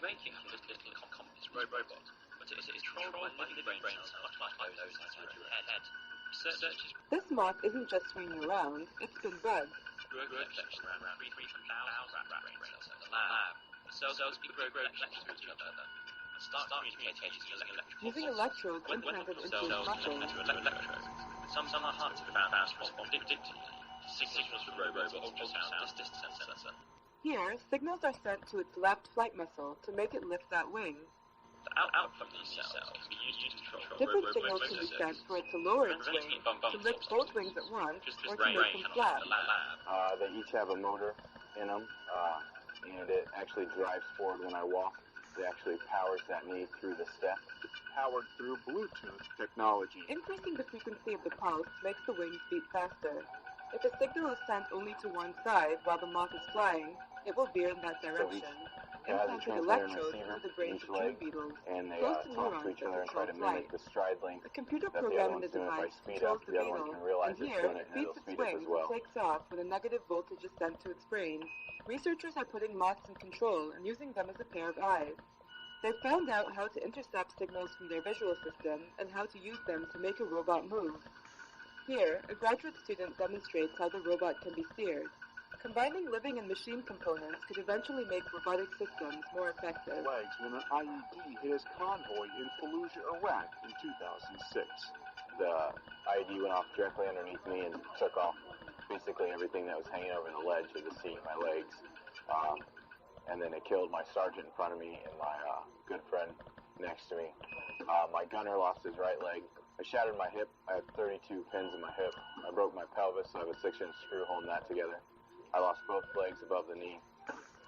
making a little complex robot, but it is controlled by living brain cells, much like those inside your head. Researchers. This moth isn't just swinging around, it's been bred. Grow collections around 3,000 brain cells in the lab. The cells grow collections to each other and start communicating using electrodes implanted into his muscles. Some are hard to respond predictably to signals from robot's ultrasound distance sensor. Here, signals are sent to its left flight muscle to make it lift that wing. The output from these cells can be used to control different signals can be sent for it to lower its wing, to lift both wings at once, or to make them flat. They each have a motor in them, and it actually drives forward when I walk. It actually powers that knee through the step. Powered through Bluetooth technology. Increasing the frequency of the pulse makes the wings beat faster. If a signal is sent only to one side while the moth is flying, it will veer in that direction. Implanted electrodes into the brains of tree beetles, and they close to talk to neurons each other that and try to control mimic flight. the stride length. A computer that the program other in the one's doing. If I device speed controls up, the the other one beetle, can realize and it's here doing it it, and beats it'll its speed up wings as well. and takes off when a negative voltage is sent to its brain. Researchers are putting moths in control and using them as a pair of eyes. They've found out how to intercept signals from their visual system and how to use them to make a robot move. Here, a graduate student demonstrates how the robot can be steered. Combining living and machine components could eventually make robotic systems more effective. Legs when an IED hit his convoy in Fallujah, Iraq in 2006. The IED went off directly underneath me and took off basically everything that was hanging over the ledge of the seat, my legs. And then it killed my sergeant in front of me and my good friend next to me. My gunner lost his right leg. I shattered my hip. I had 32 pins in my hip. I broke my pelvis, so I have a 6-inch screw holding that together. I lost both legs above the knee.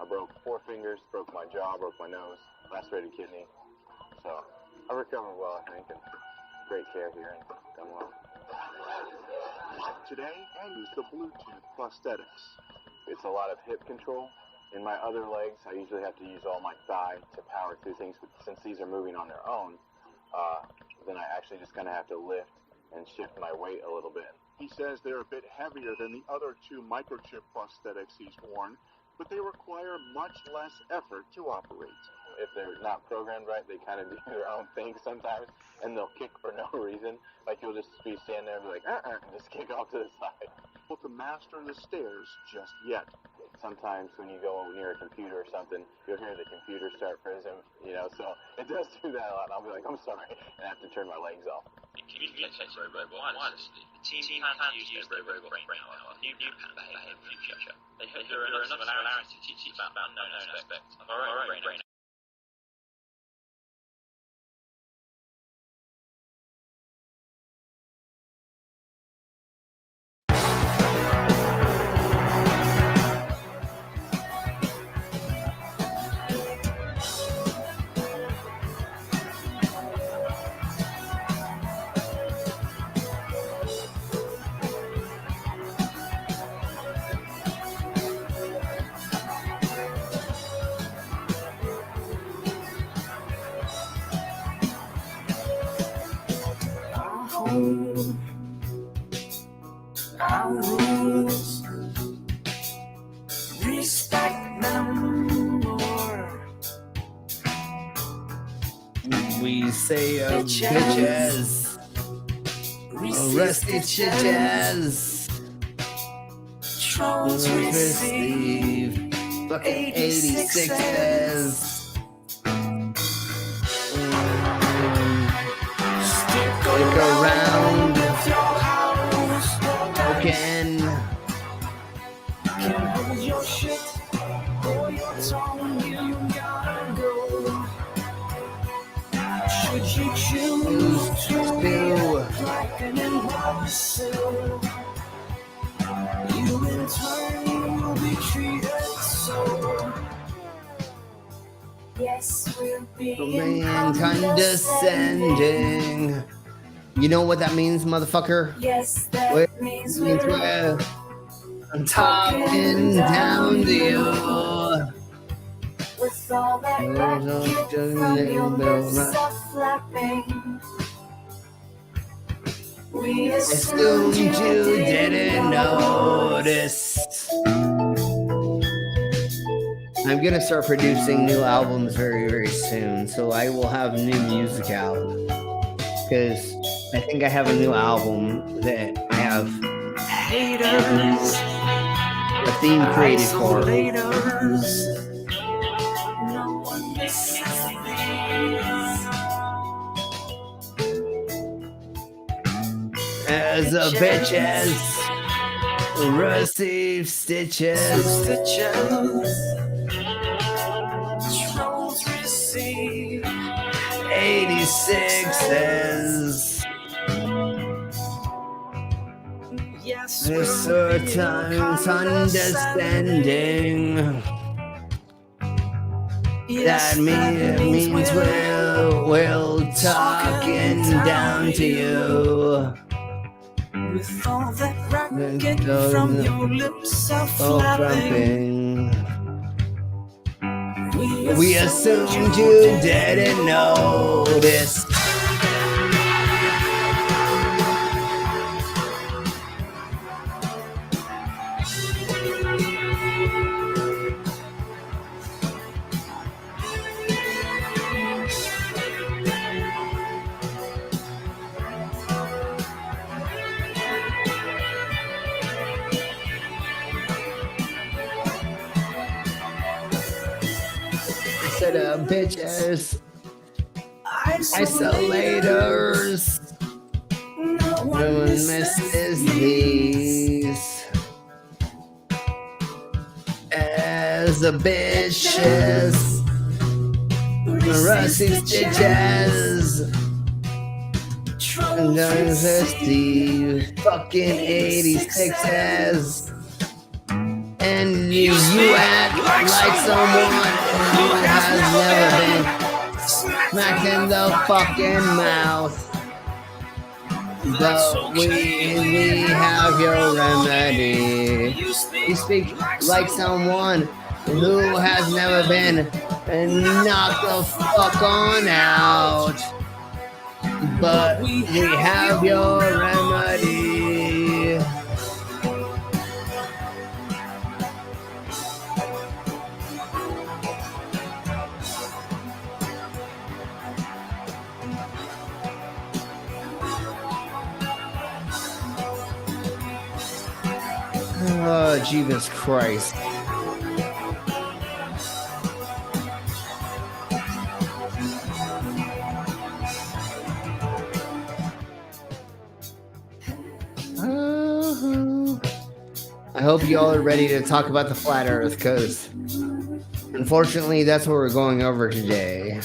I broke 4 fingers, broke my jaw, broke my nose, lacerated kidney. So I recovered well, I think, and great care here and done well. Today, I use the Bluetooth prosthetics. It's a lot of hip control. In my other legs, I usually have to use all my thigh to power through things, but since these are moving on their own, then I actually just kind of have to lift and shift my weight a little bit. He says they're a bit heavier than the other 2 microchip prosthetics he's worn, but they require much less effort to operate. If they're not programmed right, they kind of do their own thing sometimes, and they'll kick for no reason. Like you'll just be standing there and be like, and just kick off to the side. Able to master the stairs just yet. Sometimes when you go near a computer or something, you'll hear the computer start fizzing, so it does do that a lot. And I'll be like, I'm sorry, and I have to turn my legs off. In communicating robot wirelessly, the team plans to use their robot brain power on new pattern behavior in the future. They hope there are enough similarities to teach about unknown aspects of our own brain. Our rules, respect them more. We say bitches, arrest bitches, Trolls receive fucking 86s. Stick around with your house. again. Can hold your shit or your tongue, you gotta go. Should you choose to be like an imbecile, you in turn will be treated so. Yes, we're being condescending. You know what that means, motherfucker? Yes, that means we're I'm talking down to you. with all that racket from your lips are flapping. We Assumed you didn't notice. I'm gonna start producing new albums very, very soon. So I will have new music out. Because I think I have a new album that I have Haters, a theme created for. isolators. No one misses these. As a bitch as receive stitches. Stitches. Trolls receive 86s. yes, There's sometimes understanding. That means we'll talking down to you. With all that racket from your lips are flapping. We assumed you didn't notice. Instead of bitches, isolators. No one misses these. As a bitches, rusty stitches. And there's the fucking 86s. And you act like someone who has never been smacked in the fucking mouth. But we have your remedy. You speak like someone who has never been knocked the fuck on out. But we have your remedy. Oh, Jesus Christ. I hope y'all are ready to talk about the flat earth, because unfortunately that's what we're going over today.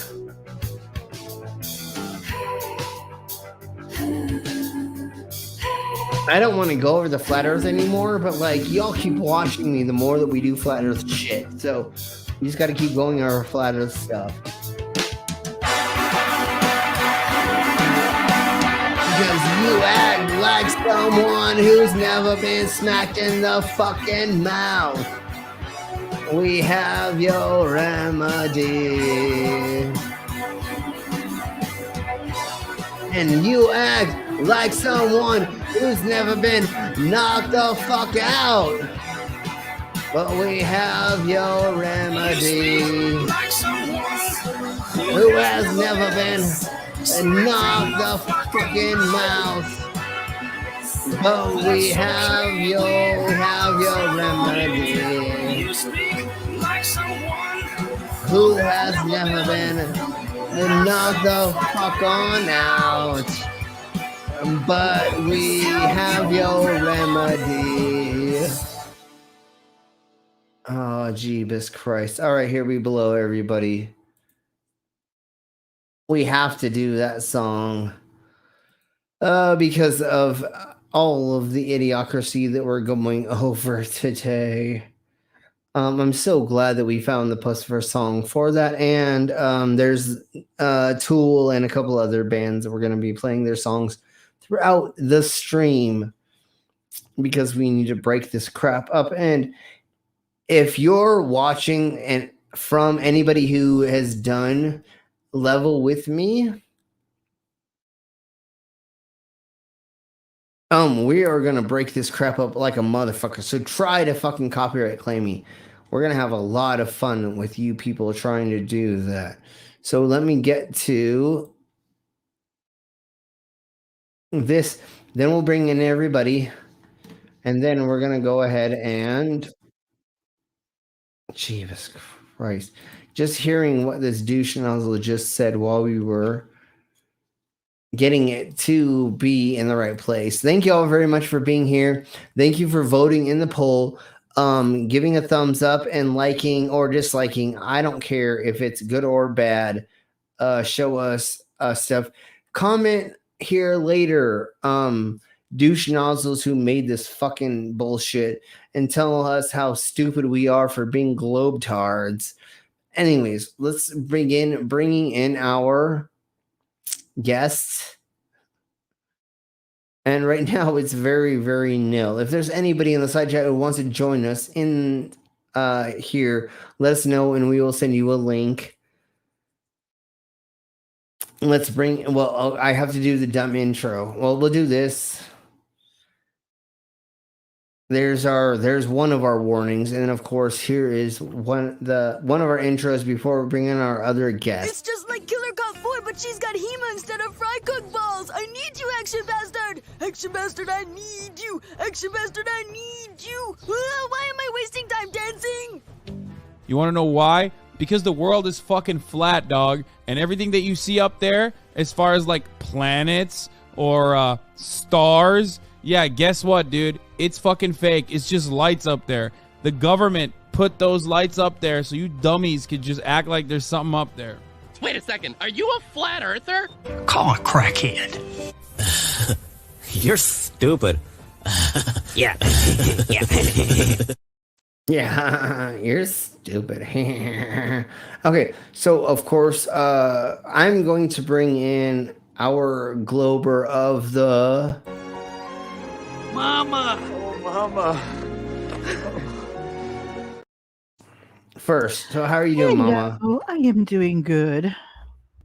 I don't want to go over the flat earth anymore, but like y'all keep watching me the more that we do flat earth shit. So we just got to keep going over flat earth stuff. Because you act like someone who's never been smacked in the fucking mouth. We have your remedy. And you act like someone who's never been knocked the fuck out. But we have your remedy. Who has never been knocked the fucking mouth. But we have your remedy. Who has never been knocked the fuck on out. But we have your remedy. Oh, Jeebus Christ. All right, here we below, everybody. We have to do that song because of all of the idiocracy that we're going over today. I'm so glad that we found the Pussifer song for that. And there's Tool and a couple other bands that we're going to be playing their songs throughout the stream because we need to break this crap up. And if you're watching and from anybody who has done level with me, we are going to break this crap up like a motherfucker. So try to fucking copyright claim me. we're going to have a lot of fun with you people trying to do that. So let me get to this. Then we'll bring in everybody. And then we're going to go ahead and... Jesus Christ. Just hearing what this douche nozzle just said while we were getting it to be in the right place. Thank you all very much for being here. Thank you for voting in the poll, giving a thumbs up and liking or disliking. I don't care if it's good or bad. Show us stuff. Comment here later. Douche nozzles who made this fucking bullshit and tell us how stupid we are for being globetards. Anyways, let's bringing in our guests. And right now it's very, very nil. If there's anybody in the side chat who wants to join us in here, let us know and we will send you a link. Let's bring, well, I have to do the dumb intro. Well, we'll do this. There's one of our warnings, and then of course here is one of our intros before we bring in our other guest. It's just like Killer Cop 4, but she's got Hema instead of fry cook balls. I need you, Action Bastard! Action Bastard, I need you! Action Bastard, I need you! Why am I wasting time dancing? You want to know why? Because the world is fucking flat, dog, and everything that you see up there, as far as like planets or stars, yeah, guess what, dude? It's fucking fake. It's just lights up there. The government put those lights up there so you dummies could just act like there's something up there. Wait a second. Are you a flat earther? Call a crackhead. You're stupid. Yeah. Yeah, you're stupid. Okay, so of course, I'm going to bring in our Glober of the... Mama. Oh, Mama. First, so how are you doing, Mama? Oh, I am doing good.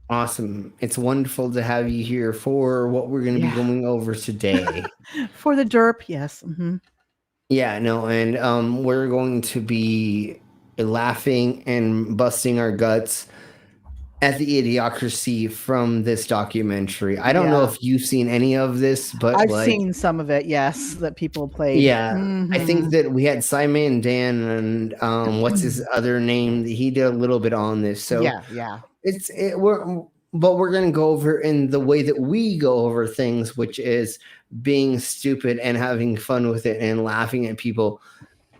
Awesome. It's wonderful to have you here for what we're going to be going over today. For the derp, yes. Mm-hmm. Yeah, no, and we're going to be laughing and busting our guts at the idiocracy from this documentary. I don't know if you've seen any of this, but I've seen some of it, yes, that people played. Yeah, mm-hmm. I think that we had Simon Dan and what's his other name? He did a little bit on this. So yeah. We're going to go over in the way that we go over things, which is being stupid and having fun with it and laughing at people.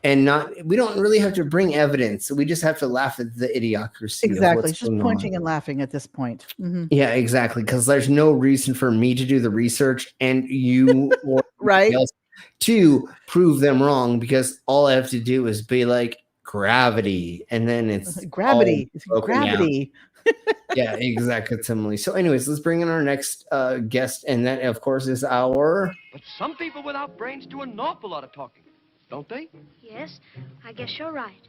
And we don't really have to bring evidence. We just have to laugh at the idiocracy. Exactly. Just pointing and laughing at this point. Mm-hmm. Yeah, exactly. Because there's no reason for me to do the research and you or right else to prove them wrong, because all I have to do is be like gravity, and then it's gravity. It's gravity. Yeah, exactly. So anyways, let's bring in our next guest, and that of course is our... But some people without brains do an awful lot of talking, don't they? Yes, I guess you're right.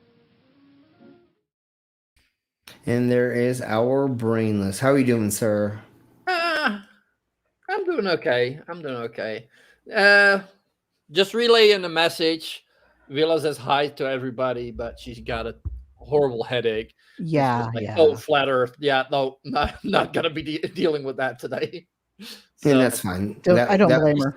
And there is our brainless. How are you doing, sir? I'm doing okay. Just relaying the message. Villa says hi to everybody, but she's got a horrible headache. Yeah, Oh, flat Earth. Yeah, no, not gonna be dealing with that today. So, and that's fine. I don't blame her.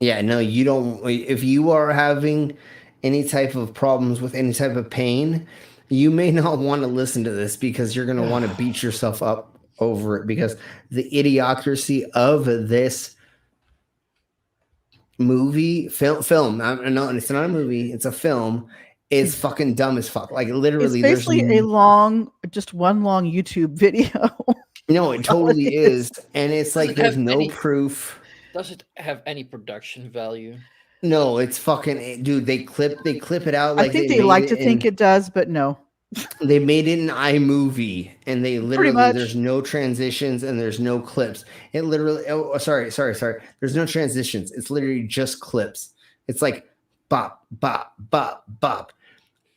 Yeah, no, you don't. If you are having any type of problems with any type of pain, you may not want to listen to this, because you're going to want to beat yourself up over it, because the idiocracy of this film, no, it's not a movie, it's a film, is fucking dumb as fuck. Like, literally, it's basically just one long YouTube video. No, it totally is. And it's like, there's no proof. Does it have any production value? No, it's fucking, dude, they clip it out. Like, I think they like to think it does, but no. They made it in iMovie, and they literally, there's no transitions and there's no clips. It literally, sorry. There's no transitions. It's literally just clips. It's like bop, bop, bop, bop.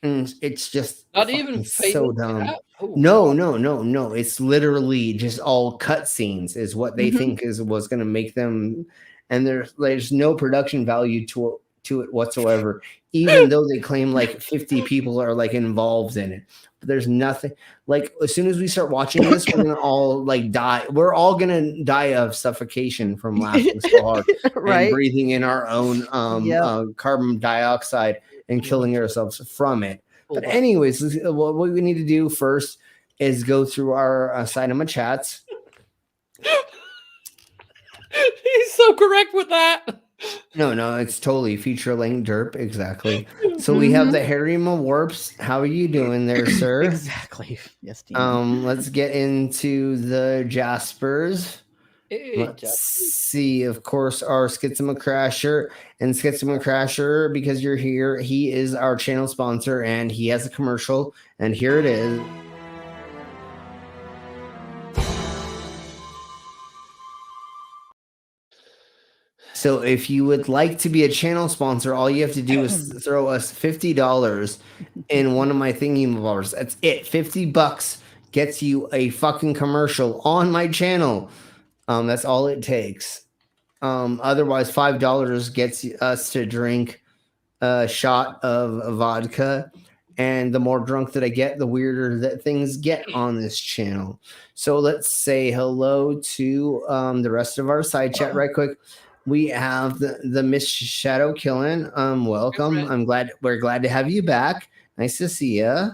And it's just not even so dumb. No. It's literally just all cutscenes is what they think was going to make them. And there's no production value to to it whatsoever, even though they claim like 50 people are like involved in it. But there's nothing. Like as soon as we start watching this, we're gonna all like die. We're all gonna die of suffocation from laughing so hard and breathing in our own carbon dioxide and killing ourselves from it. But anyways, what we need to do first is go through our Cinema chats. He's so correct with that. No, it's totally feature length derp. Exactly. So we have the Harry Warps. How are you doing there, sir? Exactly. Yes, Dean. Let's get into the Jaspers. Let's see, of course, our Schizma Crasher. And Schizma Crasher, because you're here, he is our channel sponsor and he has a commercial. And here it is. So if you would like to be a channel sponsor, all you have to do is throw us $50 in one of my thingy bars. That's it. $50 gets you a fucking commercial on my channel. That's all it takes. Otherwise, $5 gets us to drink a shot of vodka. And the more drunk that I get, the weirder that things get on this channel. So let's say hello to the rest of our side chat right quick. We have the Miss Shadow Killing. Welcome. We're glad to have you back. Nice to see you.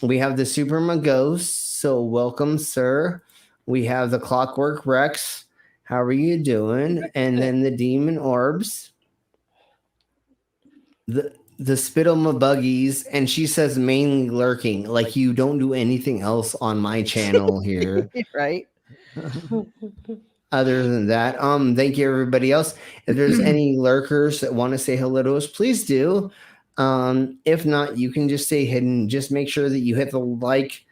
We have the Super Magos. So welcome, sir. We have the Clockwork Rex. How are you doing? And then the Demon Orbs. The Spittle Buggies, and she says mainly lurking, like you don't do anything else on my channel here. Right. Other than that, thank you everybody else. If there's any lurkers that want to say hello to us, please do. If not, you can just stay hidden. Just make sure that you hit the like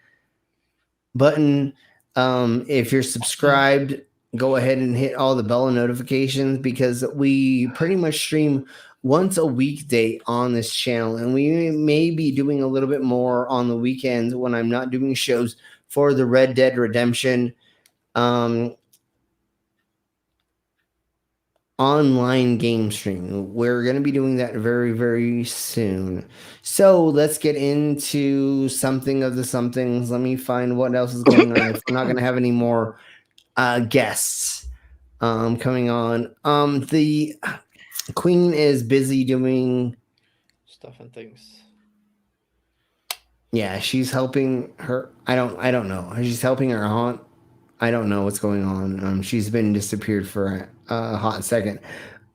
button. If you're subscribed, go ahead and hit all the bell notifications because we pretty much stream once a weekday on this channel, and we may be doing a little bit more on the weekends when I'm not doing shows for the Red Dead Redemption online game stream. We're going to be doing that very, very soon. So let's get into something of the somethings. Let me find what else is going on. If we're not going to have any more guests coming on. The Queen is busy doing stuff and things. Yeah, she's helping her. I don't know. She's helping her aunt. I don't know what's going on. She's been disappeared for a hot second,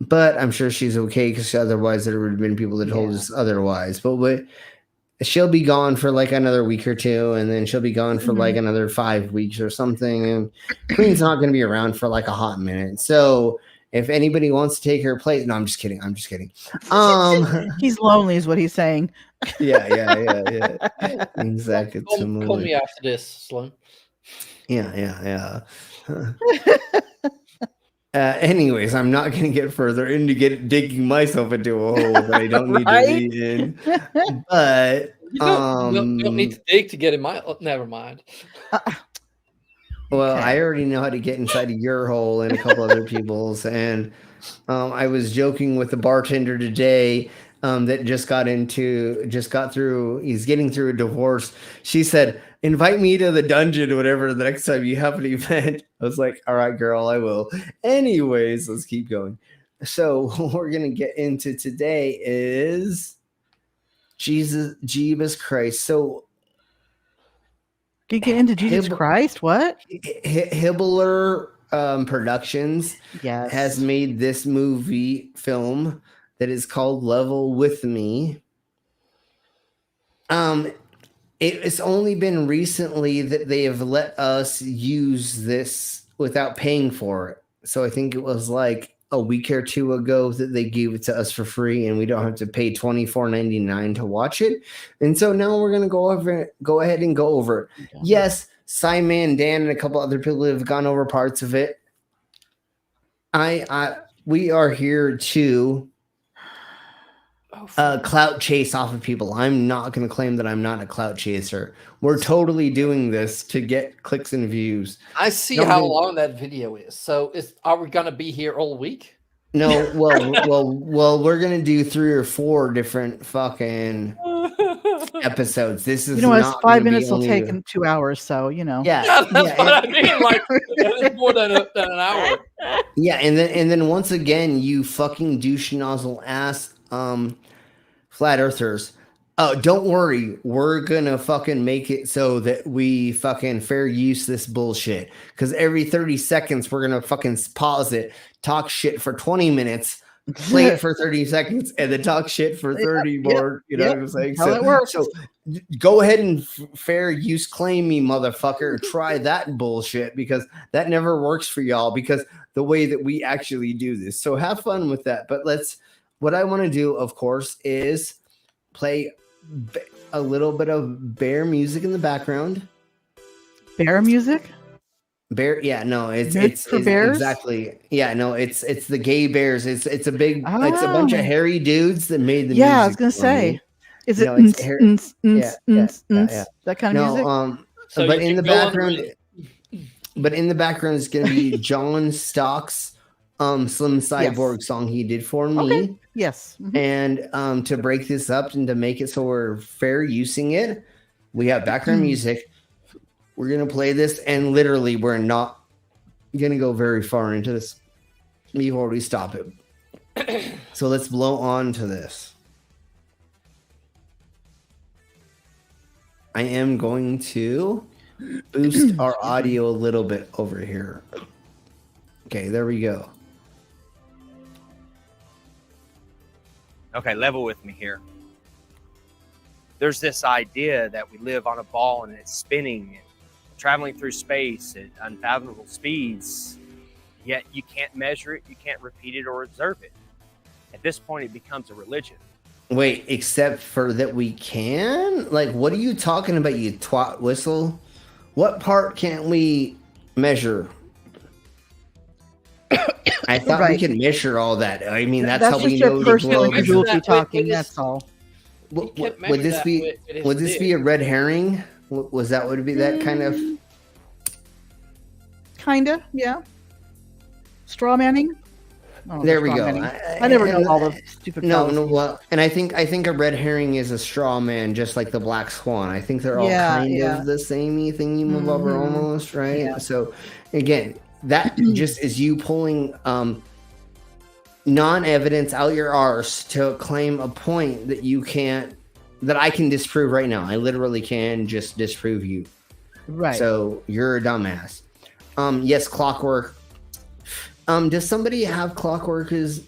but I'm sure she's okay because otherwise there would have been people that told us otherwise. But she'll be gone for like another week or two, and then she'll be gone for like another 5 weeks or something. And Queen's not going to be around for like a hot minute. So if anybody wants to take her place, no, I'm just kidding. He's lonely, is what he's saying. Yeah. Exactly. Call me after this, Sloan. Yeah. Anyways, I'm not going to get further into digging myself into a hole that I don't need to be in. But you don't need to dig to get in my. Never mind. Well, I already know how to get inside of your hole and a couple other people's, and I was joking with the bartender today. That just got through. He's getting through a divorce. She said, "Invite me to the dungeon, whatever. The next time you have an event." I was like, "All right, girl, I will." Anyways, let's keep going. So what we're gonna get into today is Jesus Christ. So you get into Jesus Christ? What? Hibbler Productions has made this film that is called Level With Me. It's only been recently that they have let us use this without paying for it. So I think it was like a week or two ago that they gave it to us for free, and we don't have to pay $24.99 to watch it. And so now we're gonna go ahead and go over it. Yes, Simon, Dan, and a couple other people have gone over parts of it. We are here to clout chase off of people. I'm not going to claim that I'm not a clout chaser. We're totally doing this to get clicks and views. I see how long that video is. So are we going to be here all week? No, well, we're gonna do 3 or 4 different fucking episodes. This is You know, it's not 5 gonna be minutes will only take him 2 hours, so you know. Yeah, That's what I mean. Like it's more than an hour. yeah, and then once again, you fucking douche nozzle ass flat earthers. Oh, don't worry, we're gonna fucking make it so that we fucking fair use this bullshit. Because every 30 seconds, we're gonna fucking pause it, talk shit for 20 minutes, play it for 30 seconds, and then talk shit for 30 more. You know what I'm saying? How it works. So go ahead and fair use claim me, motherfucker. Try that bullshit because that never works for y'all because the way that we actually do this. So have fun with that. But what I want to do, of course, is play a little bit of bear music in the background. Bear music? Bear, yeah, no, it's bears? exactly, yeah, no, it's the gay bears. It's a big, it's a bunch of hairy dudes that made the music. Yeah, I was gonna say, is it that kind of music? So but in the background, with... is gonna be John Stock's Slim Cyborg song he did for me. Okay. Yes. And to break this up and to make it so we're fair using it, we have background music. We're going to play this, and literally we're not going to go very far into this. We've already stopped it. So let's blow on to this. I am going to boost our audio a little bit over here. Okay, there we go. Okay, level with me here. There's this idea that we live on a ball and it's spinning and traveling through space at unfathomable speeds, yet you can't measure it, you can't repeat it or observe it. At this point, it becomes a religion. Wait, except for that we can? Like, what are you talking about, you twat whistle? What part can't we measure? I thought we could measure all that. I mean, that's how we know the globe is talking. That's all. Would this be a red herring? Was that would it be that kind of? Kinda, yeah. Straw manning. Oh, there we go. I never know all the stupid. No. Well, and I think a red herring is a straw man, just like the black swan. I think they're all kind of the samey thingy over almost, right? Yeah. So, again, that just is you pulling non-evidence out your arse to claim a point that you can't, that I can disprove right now. I literally can just disprove you. Right. So you're a dumbass. Yes, Clockwork. Does somebody have Clockwork's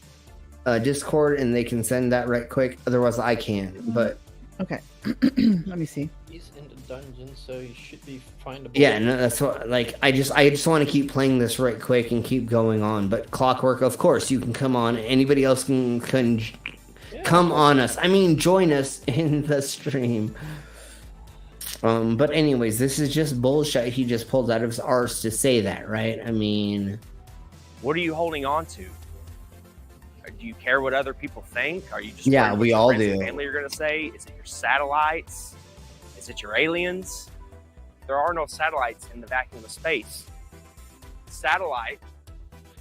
Discord and they can send that right quick? Otherwise, I can. But okay, let me see. He's in the dungeon, so he should be findable. Yeah, no, that's what. Like, I just want to keep playing this right quick and keep going on. But Clockwork, of course, you can come on. Anybody else can come on us. I mean, join us in the stream. But anyways, this is just bullshit. He just pulled out of his arse to say that, right? I mean, what are you holding on to? Do you care what other people think? Are you just we all do. Family are going to say, is it your satellites? Is it your aliens? There are no satellites in the vacuum of space. Satellite.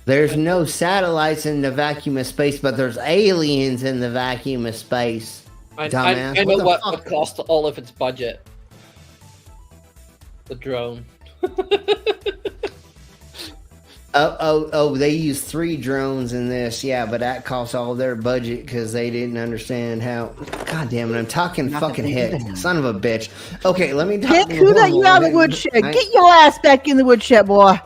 There's no satellites in the vacuum of space, but there's aliens in the vacuum of space. Dumbass. I know what cost all of its budget. The drone. They use 3 drones in this. Yeah, but that cost all their budget because they didn't understand how. God damn it, I'm talking fucking head. Son of a bitch. Okay, let me talk. Get who that you out of the woodshed. Get your ass back in the woodshed, boy.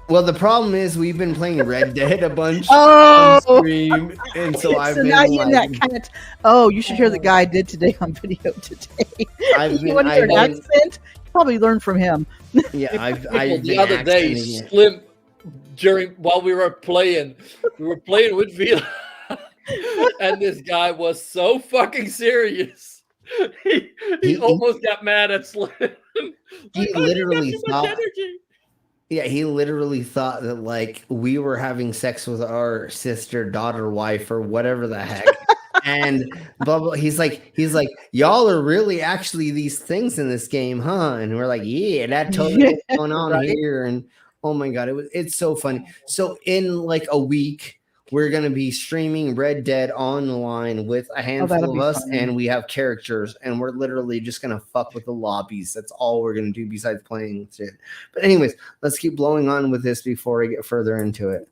Well, the problem is we've been playing Red Dead a bunch on stream, and so I've been now you're in that kind of. Oh, you should hear the guy I did today on video today. You want to hear an accent? You probably learned from him. Yeah, I've the other day, Slim. While we were playing with Vila, and this guy was so fucking serious. He almost got mad at Slim. He literally thought. Yeah, he literally thought that like we were having sex with our sister, daughter, wife, or whatever the heck. And blah, blah, he's like, y'all are really actually these things in this game, huh? And we're like, yeah, that totally going on here. And oh my god, it's so funny. So in like a week, we're going to be streaming Red Dead online with a handful of us, and we have characters, and we're literally just going to fuck with the lobbies. That's all we're going to do besides playing shit. But anyways, let's keep blowing on with this before I get further into it.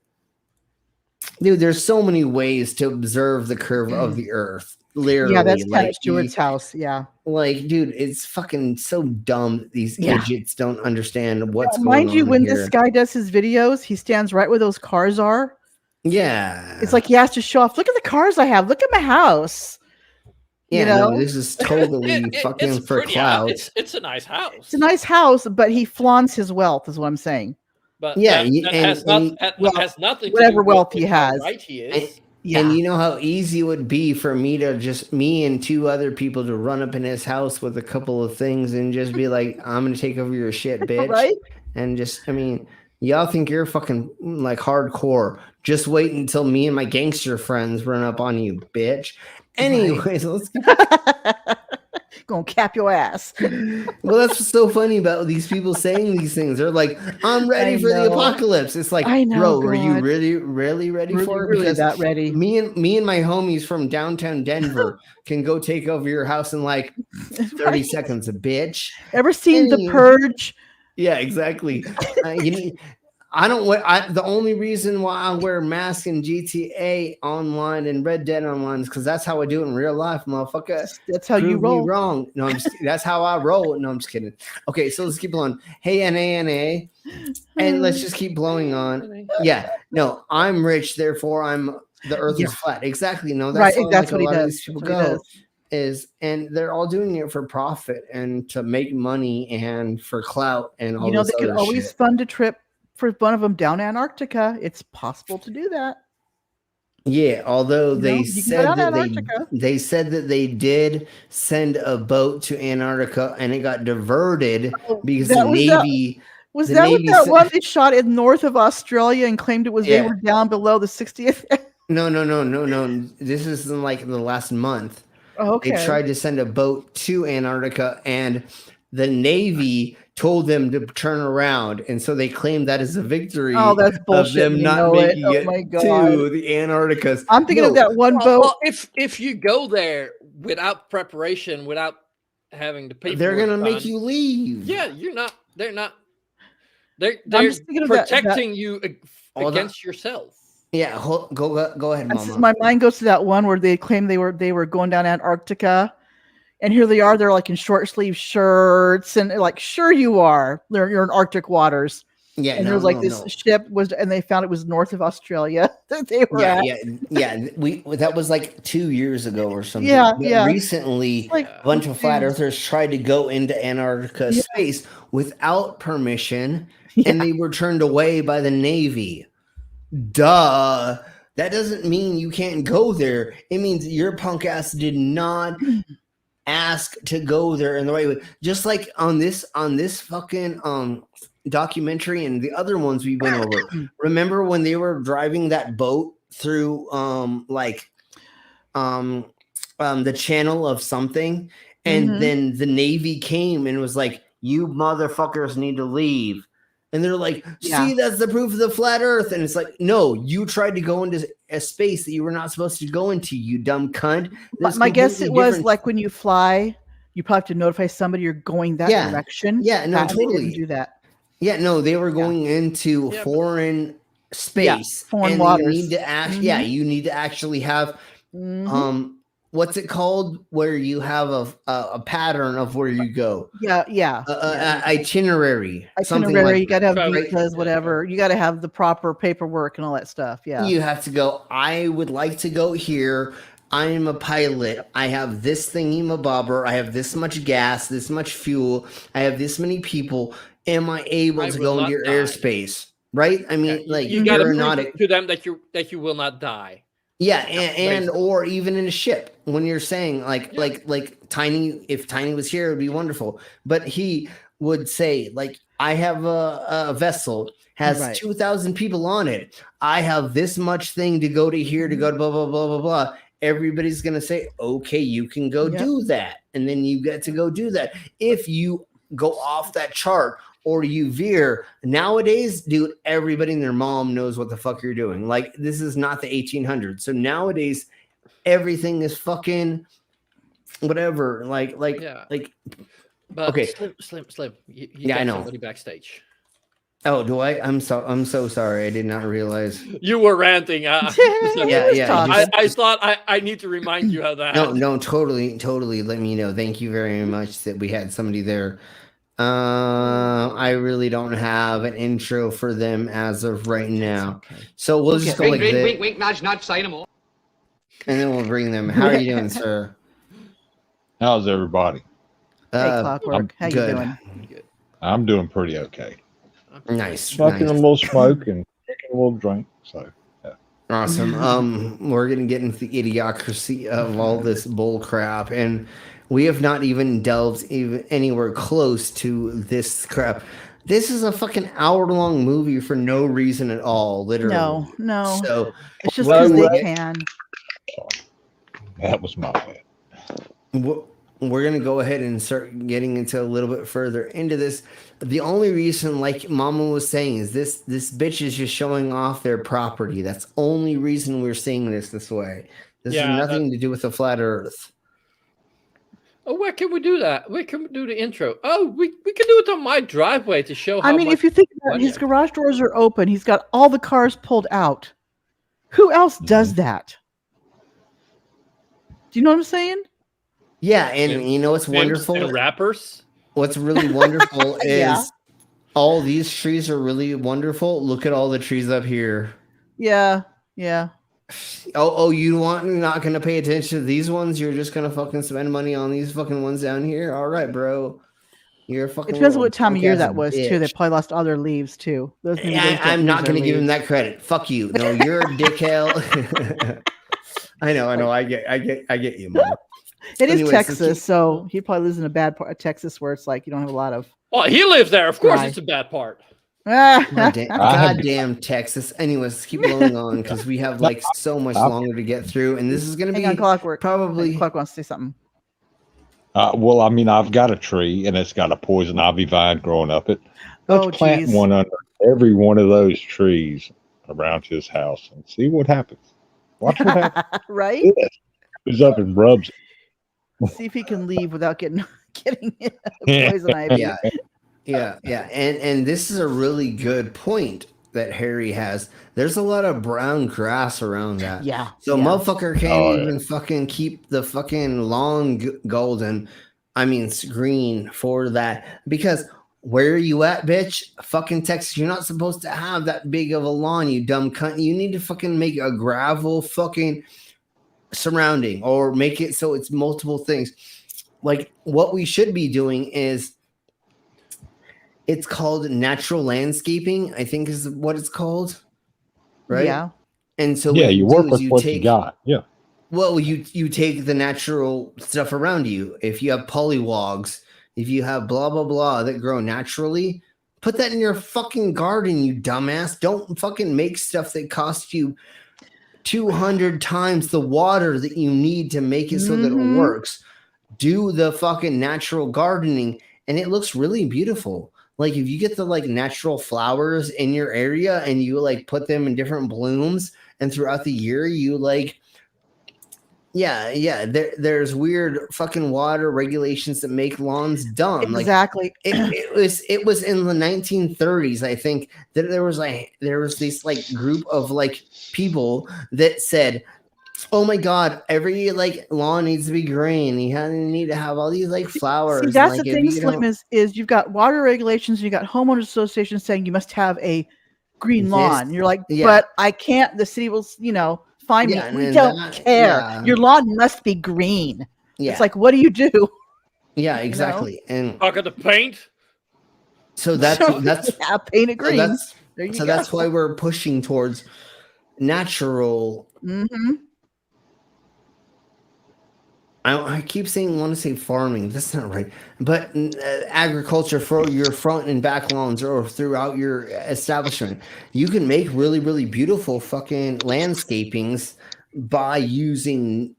Dude, there's so many ways to observe the curve of the earth. Literally. Yeah, that's kind of Stuart's house. Yeah. Like, dude, it's fucking so dumb that these idiots don't understand what's going on. Mind you, when here. this guy does his videos, he stands right where those cars are. Yeah. It's like he has to show off. Look at the cars I have. Look at my house. Yeah, you know? No, this is totally fucking for clout. It's a nice house. It's a nice house, but he flaunts his wealth, is what I'm saying. But yeah, that has nothing to whatever do wealth with he how has. right he is. And you know how easy it would be for me and 2 other people to run up in his house with a couple of things and just be like, I'm going to take over your shit, bitch. Right? And just, I mean, y'all think you're fucking like hardcore. Just wait until me and my gangster friends run up on you, bitch. Anyways, let's gonna cap your ass. Well, that's what's so funny about these people saying these things. They're like, I'm ready for the apocalypse. It's like, bro, are you really ready for it? Because that ready. Me and my homies from downtown Denver can go take over your house in like 30 seconds, a bitch. Ever seen The Purge? Yeah, exactly. The only reason why I wear masks in GTA online and Red Dead online is because that's how I do it in real life, motherfucker. That's how you roll. Me wrong. No, I'm just that's how I roll. No, I'm just kidding. Okay, so let's keep going. Hey, NA, and let's just keep blowing on. Yeah, no, I'm rich, therefore the earth is flat. Exactly. No, that's right. That's like what a lot he does. of these people go. And they're all doing it for profit and to make money and for clout and all this they could always fund a trip for one of them down Antarctica. It's possible to do that. Yeah, although they said that they did send a boat to Antarctica and it got diverted because the Navy was that one they shot in north of Australia and claimed it was they were down below the 60th? No. This is in like the last month. Okay. They tried to send a boat to Antarctica and the Navy told them to turn around, and so they claimed that as a victory. Oh, that's bullshit. Of them not making it to the Antarcticas. I'm thinking of that one boat. Well, if you go there without preparation, without having to pay, they're gonna make you leave. Yeah, you're not. They're not. They're protecting you against yourself. Yeah, go ahead, Mama. My mind goes to that one where they claimed they were going down Antarctica. And here they are, they're like in short sleeve shirts and like, sure you are. You're in Arctic waters. Yeah. And there's like this ship and they found it was north of Australia that they were at. Yeah. That was like 2 years ago or something. Yeah. Recently, a bunch of flat earthers tried to go into Antarctica space without permission and they were turned away by the Navy. Duh. That doesn't mean you can't go there. It means your punk ass did not ask to go there in the right way. Just like on this fucking documentary and the other ones we went over. Remember when they were driving that boat through the channel of something, and then the Navy came and was like, you motherfuckers need to leave. And they're like, see, that's the proof of the flat earth. And it's like, no, you tried to go into a space that you were not supposed to go into, you dumb cunt. My guess it was like when you fly, you probably have to notify somebody you're going that direction. Yeah, no, totally. They didn't do that. Yeah, no, they were going into foreign space. Foreign waters. You need to you need to actually have what's it called where you have a pattern of where you go. Itinerary. You got to have visas, whatever. You got to have the proper paperwork and all that stuff. You have to go, I would like to go here. I'm a pilot. I have this thingy-mabobber. I have this much gas, this much fuel. I have this many people. Am I able to go into your airspace? Right? I mean, like you got to prove to them that you will not die. Yeah, and or even in a ship when you're saying like Tiny, if Tiny was here, it would be wonderful. But he would say like, I have a vessel has 2,000 people on it. I have this much thing to go to here to go to blah blah blah blah blah. Everybody's gonna say, okay, you can go do that, and then you get to go do that. If you go off that chart or you veer. Nowadays, dude, everybody and their mom knows what the fuck you're doing. Like, this is not the 1800s. So nowadays, everything is fucking whatever. Like, But okay. Slim, you Yeah, got I know. somebody backstage. Oh, do I? I'm so sorry. I did not realize. You were ranting. Yeah. I thought I need to remind you of that. No, totally. Let me know. Thank you very much that we had somebody there. I really don't have an intro for them as of right now. Okay. So we'll just go like this. Wink, nudge, say no more. And then we'll bring them. How are you doing, sir? How's everybody? Hey, Clockwork. How good. you doing? Good. I'm doing pretty okay. Nice. Smoking a little smoke and taking a little drink. So, yeah. Awesome. We're gonna get into the idiocracy of all this bull crap, and we have not even delved even anywhere close to this crap. This is a fucking hour-long movie for no reason at all, literally. No. So it's just because they can. That was my bad. We're going to go ahead and start getting into a little bit further into this. The only reason, like Mama was saying, is this bitch is just showing off their property. That's the only reason we're seeing this way. This has nothing to do with the flat earth. Oh, where can we do that? Where can we do the intro? Oh, we can do it on my driveway to show how if you think about it, his garage doors are open. He's got all the cars pulled out. Who else does that? Do you know what I'm saying? Yeah, and you know what's wonderful? And rappers. What's really wonderful is all these trees are really wonderful. Look at all the trees up here. Yeah. Oh, you're not gonna pay attention to these ones? You're just gonna fucking spend money on these fucking ones down here? All right, bro. You're fucking. It depends on what time of year that was too. They probably lost all their leaves too. I'm not gonna give him that credit. Fuck you. No, you're a dickhale. I know. I get you, man. It is Texas, so he probably lives in a bad part of Texas where it's like you don't have a lot of. Oh, he lives there. Of course, it's a bad part. Goddamn Texas. Anyways, keep going on because we have like so much longer to get through, and this is going to be Clockwork. Probably. Clock wants to say something. Well, I mean, I've got a tree, and it's got a poison ivy vine growing up it. Let's plant one under every one of those trees around his house and see what happens. Watch what happens. Right? Who's up and rubs it. See if he can leave without getting poison ivy. Yeah. And this is a really good point that Harry has. There's a lot of brown grass around that. Yeah. So motherfucker can't even fucking keep the fucking lawn golden. I mean, green for that. Because where are you at, bitch? Fucking Texas. You're not supposed to have that big of a lawn, you dumb cunt. You need to fucking make a gravel fucking surrounding or make it so it's multiple things. Like what we should be doing is it's called natural landscaping, I think is what it's called. Right? Yeah. And so you work with what you got. Yeah. Well, you take the natural stuff around you. If you have polywogs, if you have blah blah blah that grow naturally, put that in your fucking garden, you dumbass. Don't fucking make stuff that costs you 200 times the water that you need to make it so that it works. Do the fucking natural gardening and it looks really beautiful. Like if you get the like natural flowers in your area and you like put them in different blooms and throughout the year you like there's weird fucking water regulations that make lawns dumb. Exactly. Like it was in the 1930s, I think, that there was this like group of like people that said, oh my god, every like lawn needs to be green. You need to have all these like flowers. See, that's like, the thing, Slim, is you've got water regulations, you got homeowners associations saying you must have a green lawn. You're like, but I can't. The city will, find me. We don't care. Yeah. Your lawn must be green. Yeah. It's like, what do you do? Yeah, exactly. And talk of the paint. So that's paint it green. So that's why we're pushing towards natural. Mm-hmm. I keep want to say farming. That's not right. But agriculture for your front and back lawns or throughout your establishment. You can make really, really beautiful fucking landscapings by using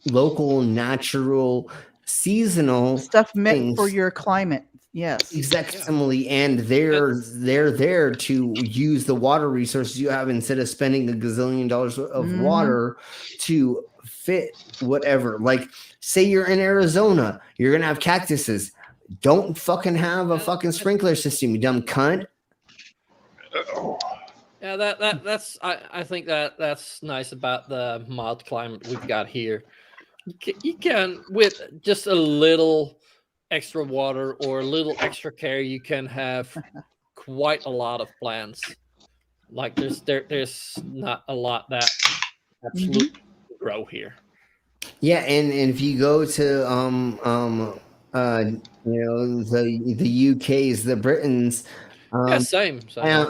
local, natural, seasonal stuff meant for your climate. Yes. Exactly, and they're there to use the water resources you have instead of spending $1 gazillion of water to fit whatever. Like, say you're in Arizona, you're gonna have cactuses. Don't fucking have a fucking sprinkler system, you dumb cunt. Yeah, that's I think that's nice about the mild climate we've got here. You can with just a little extra water or a little extra care, you can have quite a lot of plants. Like there's not a lot that absolutely grow here. Yeah, and if you go to the UK's, the Britons, Yeah, same.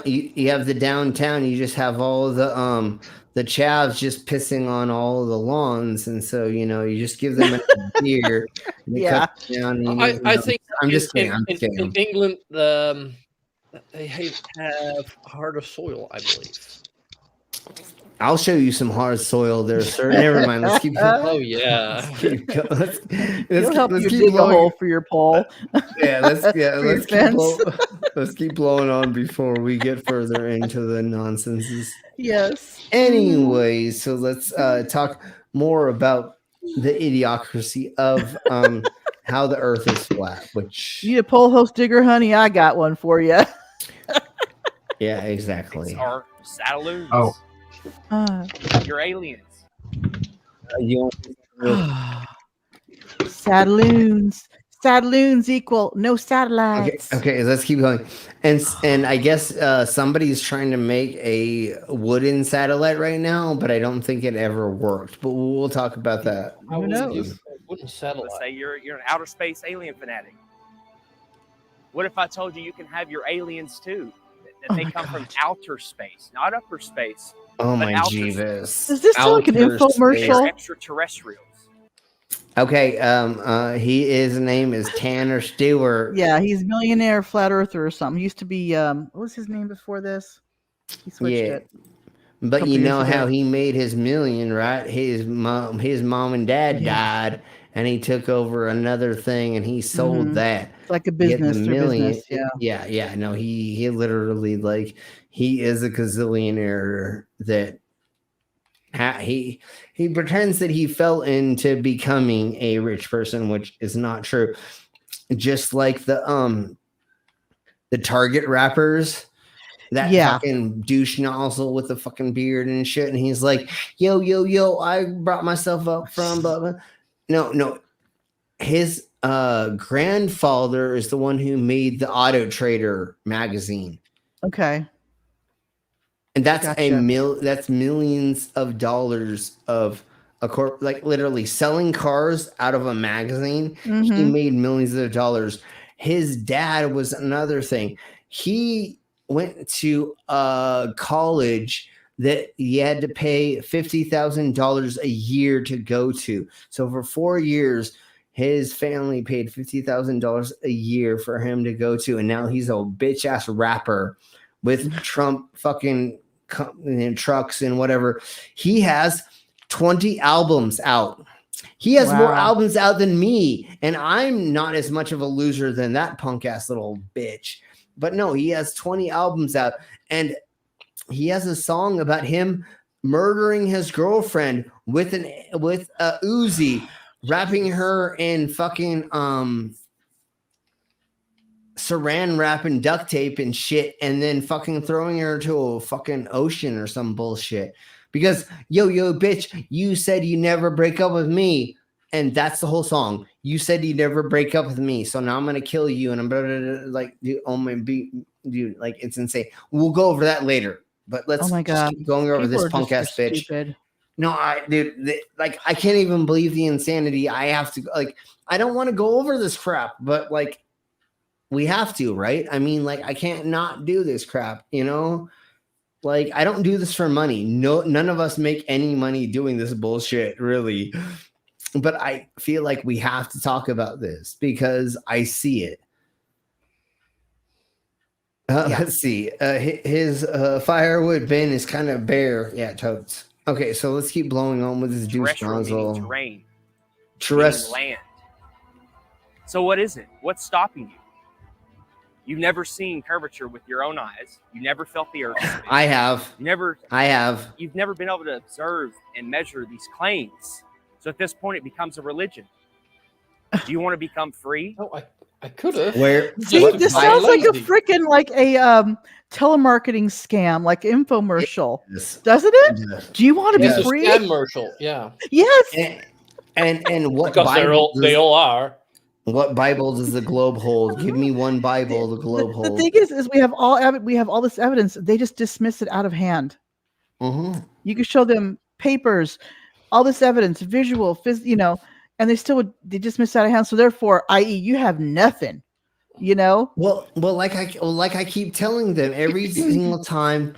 You have the downtown. You just have all the chavs just pissing on all of the lawns, and so you just give them a beer. Yeah, I think I'm just kidding. In England, they have harder soil, I believe. I'll show you some hard soil there, sir. Never mind. Let's keep. Oh yeah. Let's help you dig a hole for your pole. Let's keep blowing on before we get further into the nonsenses. Yes. Anyway, so let's talk more about the idiocracy of how the Earth is flat. Which you need a pole host digger, honey? I got one for you. Yeah, exactly. Or satelloons. Oh. You're aliens. Satelloons equal no satellites. Okay, let's keep going. And I guess somebody's trying to make a wooden satellite right now, but I don't think it ever worked. But we'll talk about that. Who knows? Wooden satellite. Let's say you're an outer space alien fanatic. What if I told you you can have your aliens too? That they come from outer space, not upper space. Oh my Jeebus. Is this like an infomercial? Extraterrestrials. Okay, his name is Tanner Stewart. Yeah, he's millionaire flat earther or something. He used to be what was his name before this? He switched it. But you know how he made his million, right? His mom and dad died, and he took over another thing, and he sold that. It's like a business. Yeah. No, he literally he is a gazillionaire that he pretends that he fell into becoming a rich person, which is not true. Just like the Target rappers. That fucking douche nozzle with the fucking beard and shit. And he's like, yo, I brought myself up from blah, blah. No. His grandfather is the one who made the Auto Trader magazine. Okay. And that's that's millions of dollars of literally selling cars out of a magazine. He made millions of dollars. His dad was another thing. He went to college that he had to pay $50,000 a year to go to. So for 4 years, his family paid $50,000 a year for him to go to. And now he's a bitch ass rapper with Trump fucking trucks and whatever. He has 20 albums out. He has more albums out than me. And I'm not as much of a loser than that punk ass little bitch. But no, he has 20 albums out, and he has a song about him murdering his girlfriend with a Uzi, wrapping her in fucking saran wrap and duct tape and shit, and then fucking throwing her to a fucking ocean or some bullshit. Because yo, bitch, you said you never break up with me. And that's the whole song. You said you never break up with me, so now I'm gonna kill you. And I'm dude, like it's insane. We'll go over that later. But let's just keep going over this punk ass bitch. Stupid. No, I can't even believe the insanity. I have to I don't want to go over this crap, but we have to, right? I mean, I can't not do this crap, I don't do this for money. No, none of us make any money doing this bullshit, really. But I feel like we have to talk about this because I see it. Let's see. His firewood bin is kind of bare. Yeah, totes. Okay, so let's keep blowing on with this douche nozzle. Terrestrial land. So what is it? What's stopping you? You've never seen curvature with your own eyes. You never felt the earth spin. I have. I have. You've never been able to observe and measure these claims. So at this point, it becomes a religion. Do you want to become free? No, I could have. See, this sounds like a freaking telemarketing scam, like infomercial, doesn't it? Do you want to be free? It's a scam-mercial, yeah. Yes. And what because Bible they all are. What Bible does the globe hold? Give me one Bible the globe holds. The thing is we have all this evidence. They just dismiss it out of hand. Mm-hmm. You can show them papers, all this evidence, visual, and they dismiss it out of hand. So therefore, i.e., you have nothing. Well, like I keep telling them every single time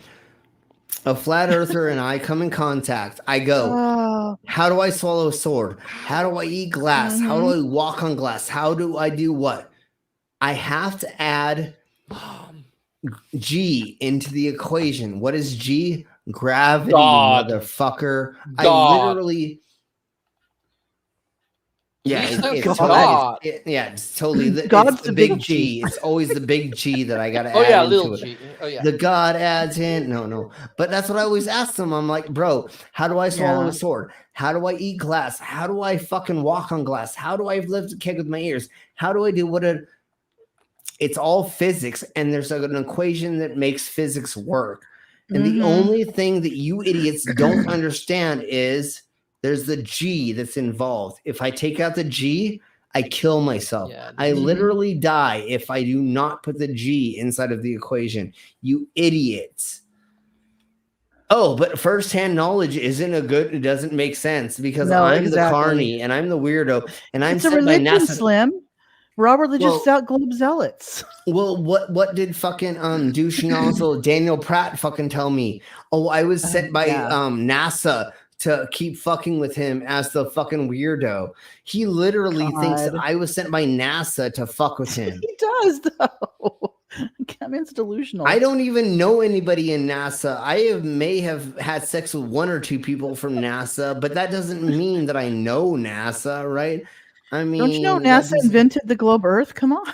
a flat earther and I come in contact, I go, how do I swallow a sword? How do I eat glass? Mm-hmm. How do I walk on glass? How do I do what? I have to add G into the equation. What is G? Gravity, motherfucker. I literally... Yeah, it's totally. God's the big G. It's always the big G that I got to add into little it. G. Oh, yeah. The God adds in. No. But that's what I always ask them. I'm like, bro, how do I swallow a sword? How do I eat glass? How do I fucking walk on glass? How do I lift a keg with my ears? How do I do what it's all physics, and there's an equation that makes physics work. And the only thing that you idiots don't understand is there's the G that's involved. If I take out the G, I kill myself. Yeah, I literally die if I do not put the G inside of the equation. You idiots. Oh, but firsthand knowledge it doesn't make sense because I'm the carny and I'm the weirdo. And I'm a religion, Slim. We're all religious globe zealots. Well, what did fucking douche nozzle Daniel Pratt fucking tell me? Oh, I was sent by NASA to keep fucking with him as the fucking weirdo. He literally thinks that I was sent by NASA to fuck with him. He does, though. I mean, it's delusional. I don't even know anybody in NASA. May have had sex with one or two people from NASA, but that doesn't mean that I know NASA, right? I mean, don't you know NASA invented the globe Earth? Come on.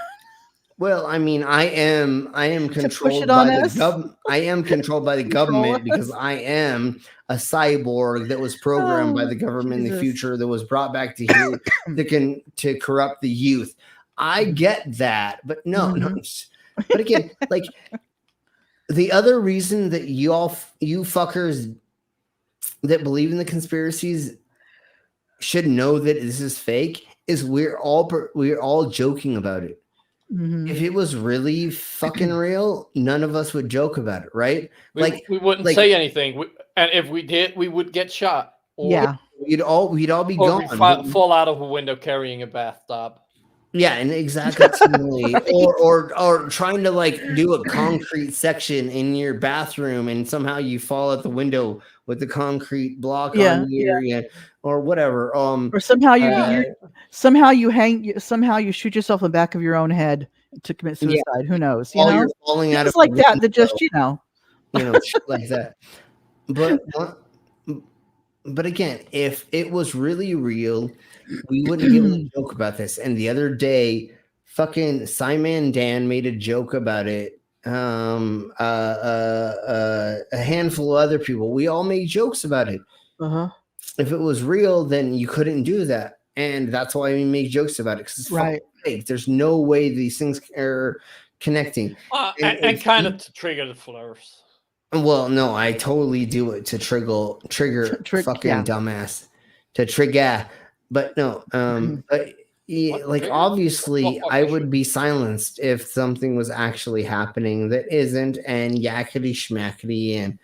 Well, I mean, I am controlled by the government. I am controlled by the government because I am a cyborg that was programmed by the government in the future that was brought back to here to corrupt the youth. I get that, but no. But again, like the other reason that you fuckers that believe in the conspiracies should know that this is fake is we're all joking about it. If it was really fucking real, none of us would joke about it, right? We wouldn't say anything, and if we did, we would get shot. Or we'd all be gone. Fall out of a window carrying a bathtub. Yeah, and exactly. or trying to do a concrete section in your bathroom, and somehow you fall out the window with the concrete block on you, or whatever. Or somehow you shoot yourself in the back of your own head to commit suicide. Yeah. Who knows? You're falling out of like that. That just shit like that. But again, if it was really real, we wouldn't be able to joke about this. And the other day, fucking Simon Dan made a joke about it. A handful of other people, we all made jokes about it. If it was real, then you couldn't do that, and that's why we make jokes about it, because it's right. Fake. There's no way these things are connecting. And kind of to trigger the flurs. Well, no, I totally do it to trigger fucking dumbass to trigger, but no, but obviously I would be silenced if something was actually happening that isn't, and yakety schmackety, and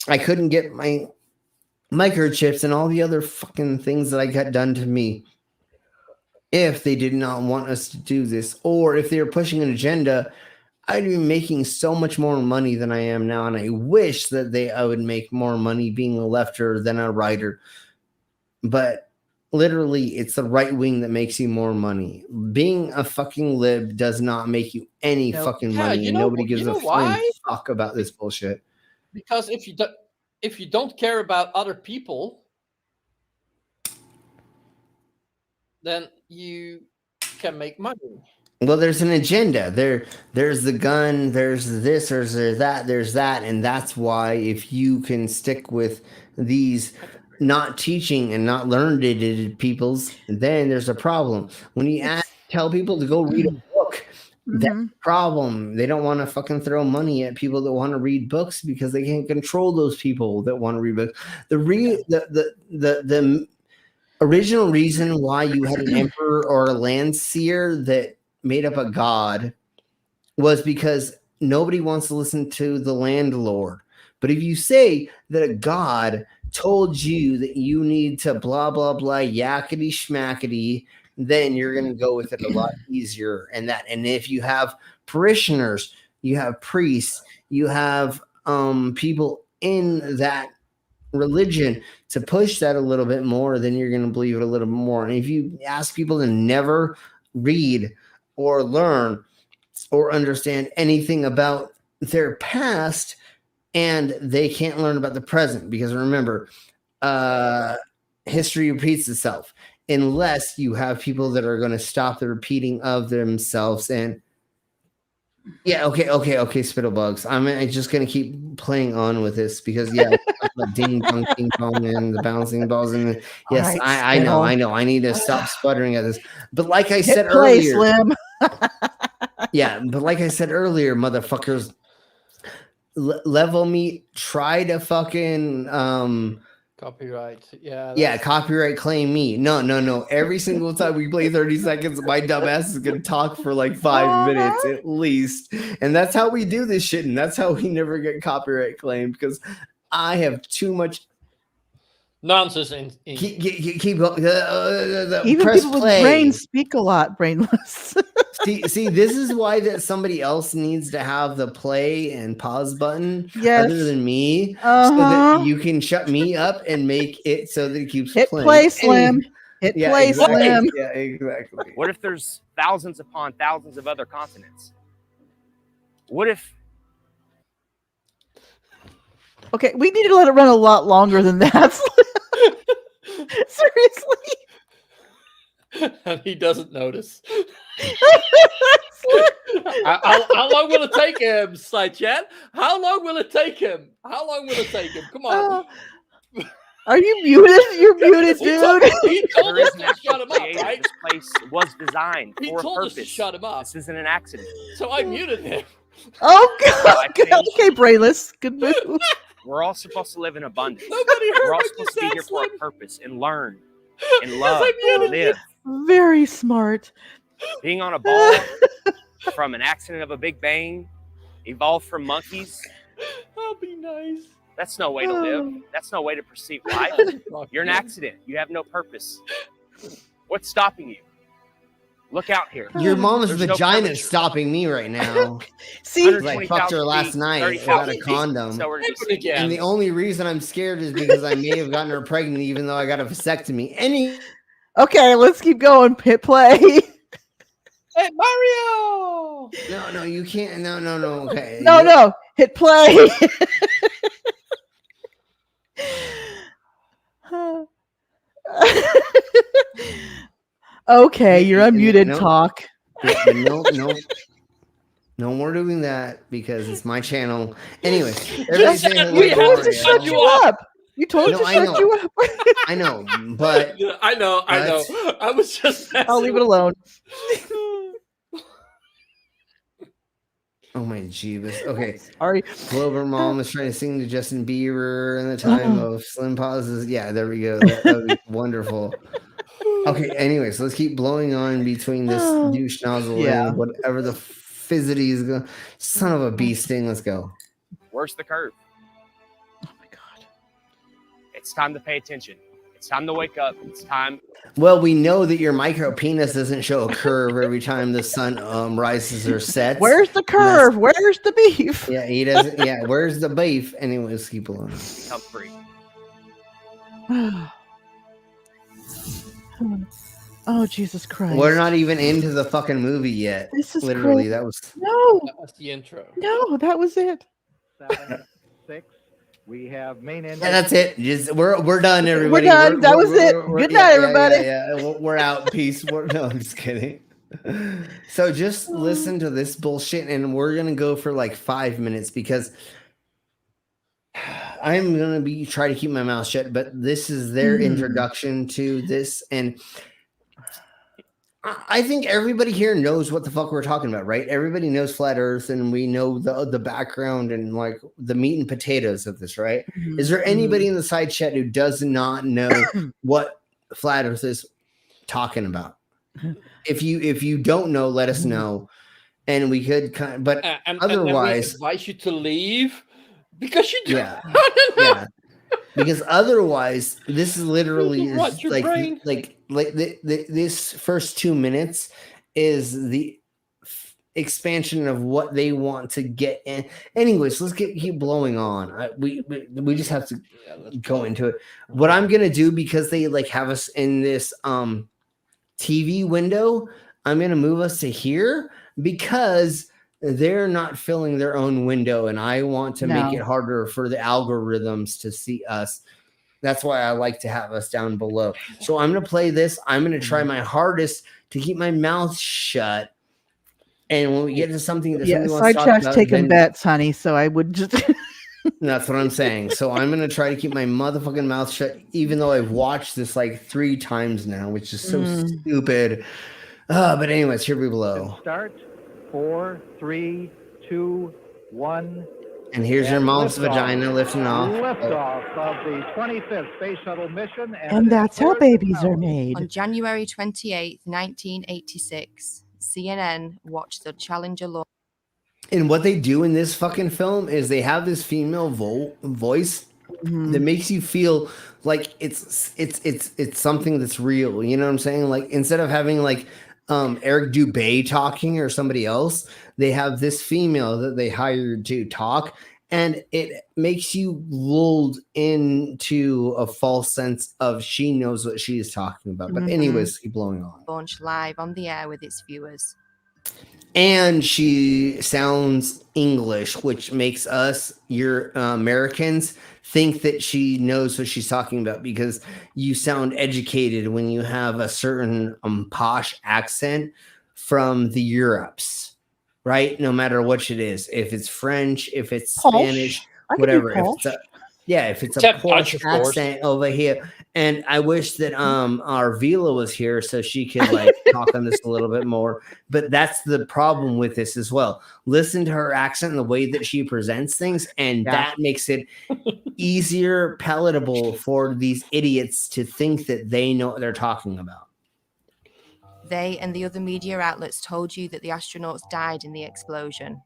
I couldn't get my microchips and all the other fucking things that I got done to me if they did not want us to do this, or if they were pushing an agenda. I'd be making so much more money than I am now, and I wish that I would make more money being a lefter than a righter. But literally, it's the right wing that makes you more money. Being a fucking lib does not make you any fucking money. Nobody gives a fuck about this bullshit. Because if you don't care about other people, then you can make money. Well, there's an agenda. There's the gun. There's this. There's that. There's that, and that's why if you can stick with these not teaching and not learned peoples, then there's a problem. When you tell people to go read a book, that's a problem. They don't want to fucking throw money at people that want to read books because they can't control those people that want to read books. The original reason why you had an emperor or a landseer that made up a god was because nobody wants to listen to the landlord. But if you say that a god told you that you need to blah blah blah yakety schmackety, then you're going to go with it a lot easier. And if you have parishioners, you have priests, you have people in that religion to push that a little bit more, then you're going to believe it a little bit more. And if you ask people to never read or learn or understand anything about their past, and they can't learn about the present, because remember, history repeats itself unless you have people that are going to stop the repeating of themselves. And okay, Spittlebugs. I'm just gonna keep playing on with this because ding dong, and the bouncing balls, and yes, right, I know. I need to stop sputtering at this. But like I said earlier, Slim. But like I said earlier, motherfuckers, level me. Try to fucking copyright. Copyright claim me. No. Every single time we play 30 seconds, my dumbass is gonna talk for like 5 minutes at least. And that's how we do this shit, and that's how we never get copyright claimed, because I have too much nonsense keep even press people play. With brains speak a lot, brainless. see, this is why that somebody else needs to have the play and pause button other than me, so that you can shut me up and make it so that it keeps playing. Play, Slim. Play, Slim. Yeah, exactly. What if there's thousands upon thousands of other continents? What if? Okay, we need to let it run a lot longer than that. Seriously. And he doesn't notice. How long will it take him, Side Chat? How long will it take him? Come on. Are you muted? You're muted, dude. He told us to shut him up, right? This place was designed for a purpose. He told us to shut him up. This isn't an accident. So I muted him. Oh, God. Okay, brainless. Good move. We're all supposed to live in abundance. We're all supposed to be here for a purpose and learn and love and live. Very smart. Being on a ball from an accident of a Big Bang, evolved from monkeys. I'll be nice. That's no way to live. That's no way to perceive life. You're an accident. You have no purpose. What's stopping you? Look out here. Your mom's vagina is stopping me right now. See, I fucked her last night without a condom. And the only reason I'm scared is because I may have gotten her pregnant, even though I got a vasectomy. Okay, let's keep going. Hit play. Hey, Mario! No, you can't. No. Okay. No. Hit play. Okay, you're unmuted. Talk. No more doing that because it's my channel. Anyway, we have to shut you up. You told us to shut you up. I know, but I know. I was just. I'll leave it alone. Oh my jeebus. Okay. Sorry. Clover Mom is trying to sing to Justin Bieber in the time of Slim pauses. Yeah, there we go. That would be wonderful. Okay, anyways, let's keep blowing on between this douche nozzle and whatever the fizzity is going. Son of a beast thing. Let's go. Where's the curve? Oh my God. It's time to pay attention. It's time to wake up. It's time. Well, we know that your micro penis doesn't show a curve every time the sun rises or sets. Where's the curve? Where's the beef? Yeah, he doesn't. Yeah, where's the beef? Anyways, keep along. Come free. Oh, Jesus Christ. We're not even into the fucking movie yet. This is literally crazy. That was the intro. No, that was it. 7, 6. We have main engine. Yeah, that's it. We're done, everybody. We're done. That was it. Good night, everybody. Yeah, we're out. Peace. No, I'm just kidding. So just listen to this bullshit, and we're gonna go for like 5 minutes because I'm gonna be try to keep my mouth shut. But this is their introduction to this, and I think everybody here knows what the fuck we're talking about, right? Everybody knows flat Earth, and we know the background and like the meat and potatoes of this, right? Is there anybody in the side chat who does not know what flat Earth is talking about? If you don't know, let us know, and we could kind of, but otherwise, and we advise you to leave because you do. Yeah. Because otherwise, this is literally this first 2 minutes is the expansion of what they want to get in. Anyways, let's keep blowing on. We just have to go into it. What I'm gonna do, because they like have us in this TV window, I'm gonna move us to here because they're not filling their own window, and I want to make it harder for the algorithms to see us. That's why I like to have us down below. So I'm going to play this. I'm going to try my hardest to keep my mouth shut. And when we get to something that somebody wants to talk about, taking bets, honey. So I would just. That's what I'm saying. So I'm going to try to keep my motherfucking mouth shut, even though I've watched this like 3 times now, which is so stupid. But anyways, here we blow. Start. 4, 3, 2, 1. And here's your mom's vagina lifting off. Liftoff of the 25th Space Shuttle mission. And that's how babies are made. On January 28th, 1986, CNN watched the Challenger launch. And what they do in this fucking film is they have this female voice that makes you feel like it's something that's real. You know what I'm saying? Like instead of having like Eric Dubay talking or somebody else, they have this female that they hired to talk, and it makes you lulled into a false sense of she knows what she is talking about. But anyways, keep blowing on. Launched live on the air with its viewers. And she sounds English, which makes us, your Americans, think that she knows what she's talking about, because you sound educated when you have a certain posh accent from the Europes, right? No matter what it is, if it's French, if it's Spanish, whatever. If it's a Polish accent over here. And I wish that our Vila was here so she could like talk on this a little bit more. But that's the problem with this as well. Listen to her accent and the way that she presents things, and that makes it easier, palatable for these idiots to think that they know what they're talking about. They and the other media outlets told you that the astronauts died in the explosion.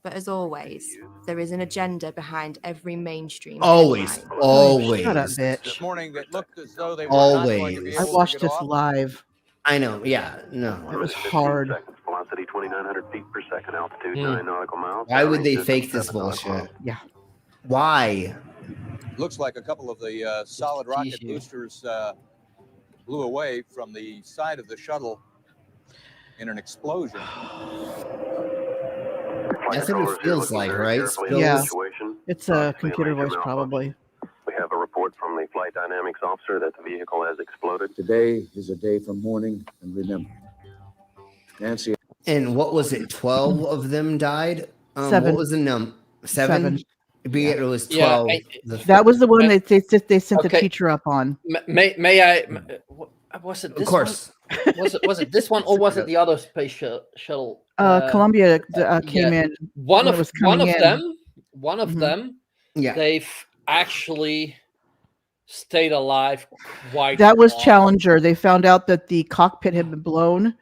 But as always, there is an agenda behind every mainstream. Always. Shut up, bitch. This morning that looked as though they were always. I watched this live. I know. Yeah. No. It was hard. Velocity 2,900 feet per second, altitude 9 nautical miles. Why would they fake this bullshit? Yeah. Why? Looks like a couple of the solid rocket boosters blew away from the side of the shuttle in an explosion. That's what it feels like, right? Yeah. It's a computer voice, probably. We have a report from the flight dynamics officer that the vehicle has exploded. Today is a day for mourning and remember. Nancy. And what was it? 12 of them died? 7. What was the number? 7? It was 12. That was the one that they sent the teacher up on. May I? Was it this of course. One? Was it this one, or was it the other space shuttle? Columbia came in. One of them. Yeah. They've actually stayed alive quite. That was long. Challenger. They found out that the cockpit had been blown.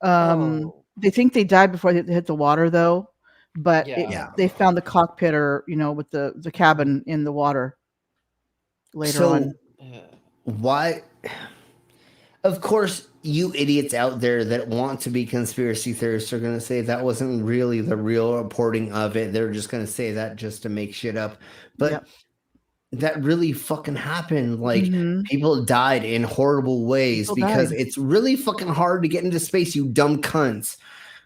They think they died before they hit the water, though. But they found the cockpit, or with the cabin in the water later on. Why? Of course, you idiots out there that want to be conspiracy theorists are going to say that wasn't really the real reporting of it. They're just going to say that just to make shit up. But that really fucking happened. Like, people died in horrible ways because it's really fucking hard to get into space, you dumb cunts.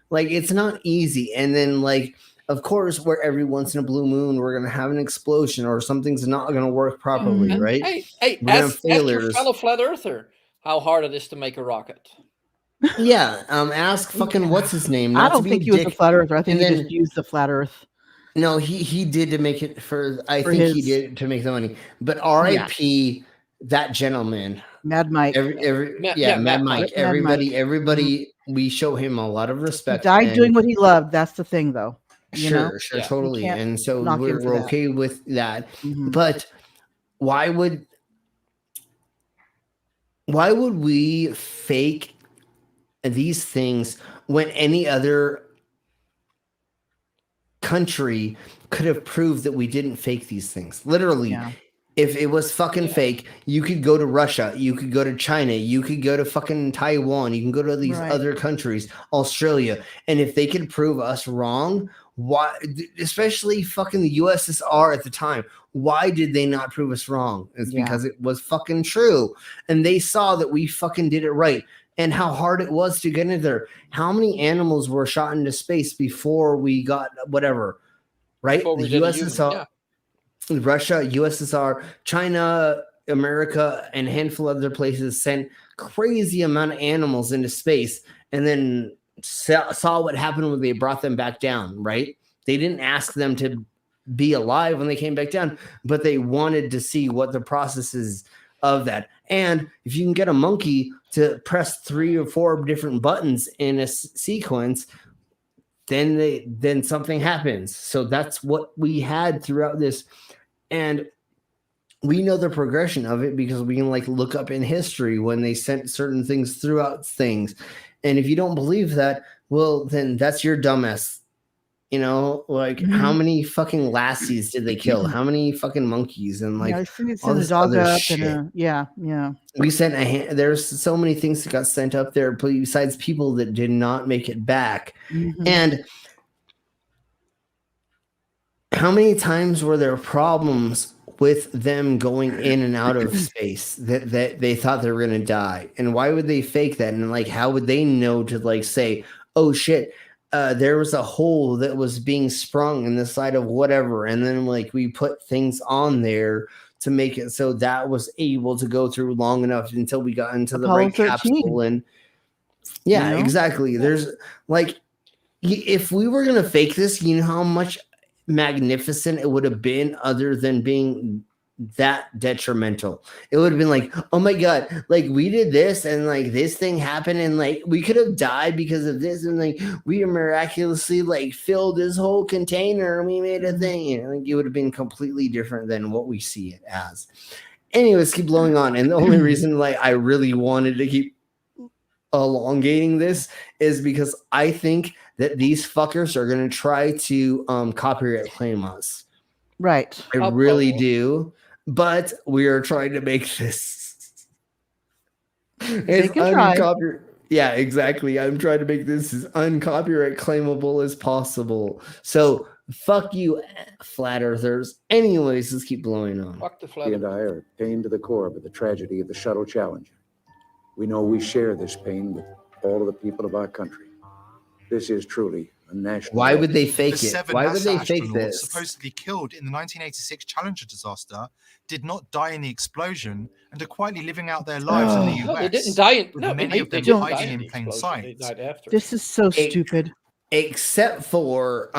Like, it's not easy. And then, like, of course, where every once in a blue moon, we're going to have an explosion or something's not going to work properly, right? Hey, ask your fellow flat earther how hard it is to make a rocket. Yeah, ask fucking what's his name. I don't think he was a flat earther. I think he just used the flat Earth. No, he did to make it for. I For think his- he did to make the money. But R.I.P. that gentleman, Mad Mike. Mad Mike. Everybody. We show him a lot of He respect. died and- doing what he loved. That's the thing, though. You know? Sure, You totally. can't And so knock him for we're that. okay with that. Mhm. But why would we fake these things when any other country could have proved that we didn't fake these things? Literally. Yeah. If it was fucking fake, you could go to Russia, you could go to China, you could go to fucking Taiwan, you can go to these Right. other countries, Australia. And if they could prove us wrong, why, especially fucking the USSR at the time, why did they not prove us wrong? It's Yeah. because it was fucking true. And they saw that we fucking did it right. And how hard it was to get in there. How many animals were shot into space before we got whatever, right? Before we The did a USSR. human, Russia, USSR, China, America, and a handful of other places sent crazy amount of animals into space and then saw what happened when they brought them back down, right? They didn't ask them to be alive when they came back down, but they wanted to see what the process is of that. And if you can get a monkey to press 3 or 4 different buttons in a sequence, then something happens. So that's what we had throughout this. And we know the progression of it because we can like look up in history when they sent certain things throughout things. And if you don't believe that, well, then that's your dumbass. You know, like how many fucking lassies did they kill? How many fucking monkeys and like I think it's all in the this dog other up shit. and yeah. We sent there's so many things that got sent up there besides people that did not make it back. Mhm. And how many times were there problems with them going in and out of space that they thought they were going to die? And why would they fake that? And like, how would they know to like say, oh shit, there was a hole that was being sprung in the side of whatever. And then like we put things on there to make it so that was able to go through long enough until we got into the Apollo right 13. capsule. And yeah, You know? exactly. There's like, if we were going to fake this, you know how much magnificent it would have been other than being that detrimental. It would have been like, oh my god, like we did this and like this thing happened and like we could have died because of this and like we miraculously like filled this whole container and we made a thing. You know, like it would have been completely different than what we see it as. Anyways, keep blowing on. And the only reason like I really wanted to keep elongating this is because I think that these fuckers are going to try to copyright claim us. Right. I really do. But we are trying to make this as uncopyright. Yeah, exactly. I'm trying to make this as uncopyright claimable as possible. So fuck you, flat earthers. Anyways, let's keep blowing on. Fuck the He flat and I are pained to the core by the tragedy of the shuttle Challenger. We know we share this pain with all of the people of our country. This is truly a national. Why would they fake The it? 7 Why would NASA they fake astronauts this? supposedly killed in the 1986 Challenger disaster did not die in the explosion and are quietly living out their lives in the US. No, they didn't die. with many of them didn't die hiding in in the plain explosion. sight. They died after. This is so stupid. Except for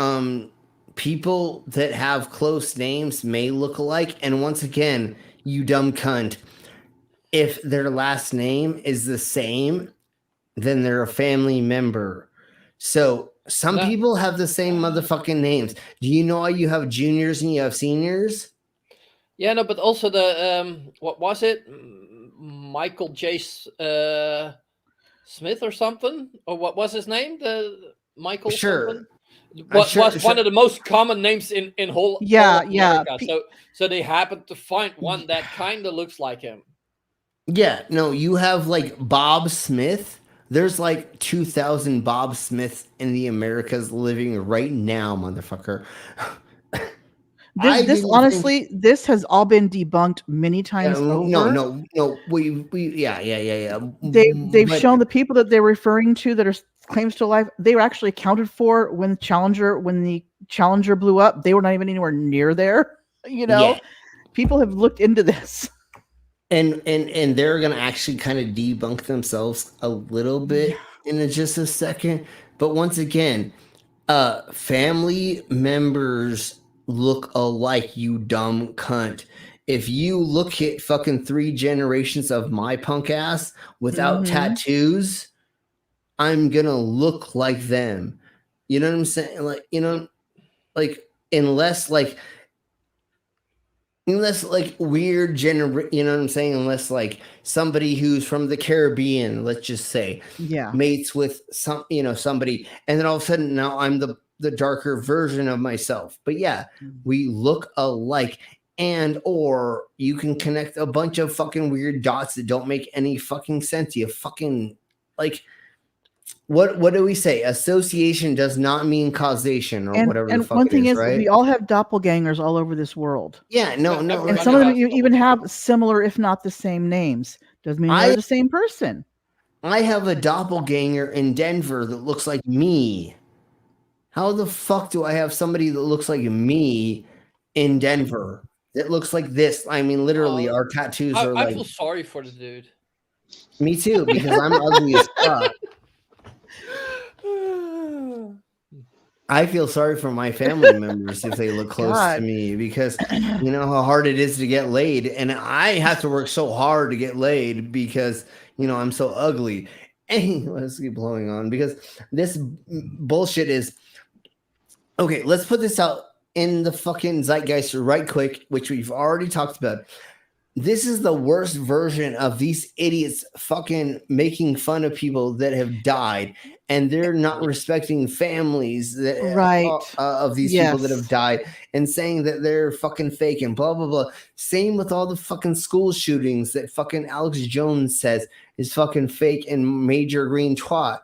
people that have close names may look alike. And once again, you dumb cunt, if their last name is the same, then they're a family member. So some people have the same motherfucking names. Do you know why you have juniors and you have seniors? Yeah, no, but also the what was it? Michael J. Smith or something, or what was his name? The Michael. Sure. Something? Was one of the most common names in whole all of America. So they happened to find one that kind of looks like him. Yeah, no, you have like Bob Smith. There's like 2,000 Bob Smiths in the Americas living right now, motherfucker. This honestly, this has all been debunked many times over. No. We yeah. They've shown the people that they're referring to that are claims to life. They were actually accounted for when the Challenger blew up. They were not even anywhere near there. You know, people have looked into this. And they're gonna actually kind of debunk themselves a little bit in just a second. But once again, family members look alike, you dumb cunt. If you look at fucking 3 generations of my punk ass without tattoos, I'm gonna look like them. You know what I'm saying? Like, you know, like unless like weird you know what I'm saying? Unless like somebody who's from the Caribbean, let's just say, mates with some, you know, somebody, and then all of a sudden now I'm the darker version of myself. But yeah, we look alike. And or you can connect a bunch of fucking weird dots that don't make any fucking sense. You fucking like what do we say? Association does not mean causation or whatever the fuck one thing it is, right? we all have doppelgangers all over this world. Yeah, no. And some of them even have similar, if not the same names. Doesn't mean they're the same person. I have a doppelganger in Denver that looks like me. How the fuck do I have somebody that looks like me in Denver that looks like this? I mean, literally, our tattoos are I like. feel sorry for the dude. Me too, because I'm ugly as fuck. I feel sorry for my family members if they look close to me, because you know how hard it is to get laid, and I have to work so hard to get laid because you know I'm so ugly. And let's keep blowing on because this bullshit is okay. Let's put this out in the fucking zeitgeist right quick, which we've already talked about. This is the worst version of these idiots fucking making fun of people that have died, and they're not respecting families that of these people that have died, and saying that they're fucking fake and blah blah blah. Same with all the fucking school shootings that fucking Alex Jones says is fucking fake and Major Green twat.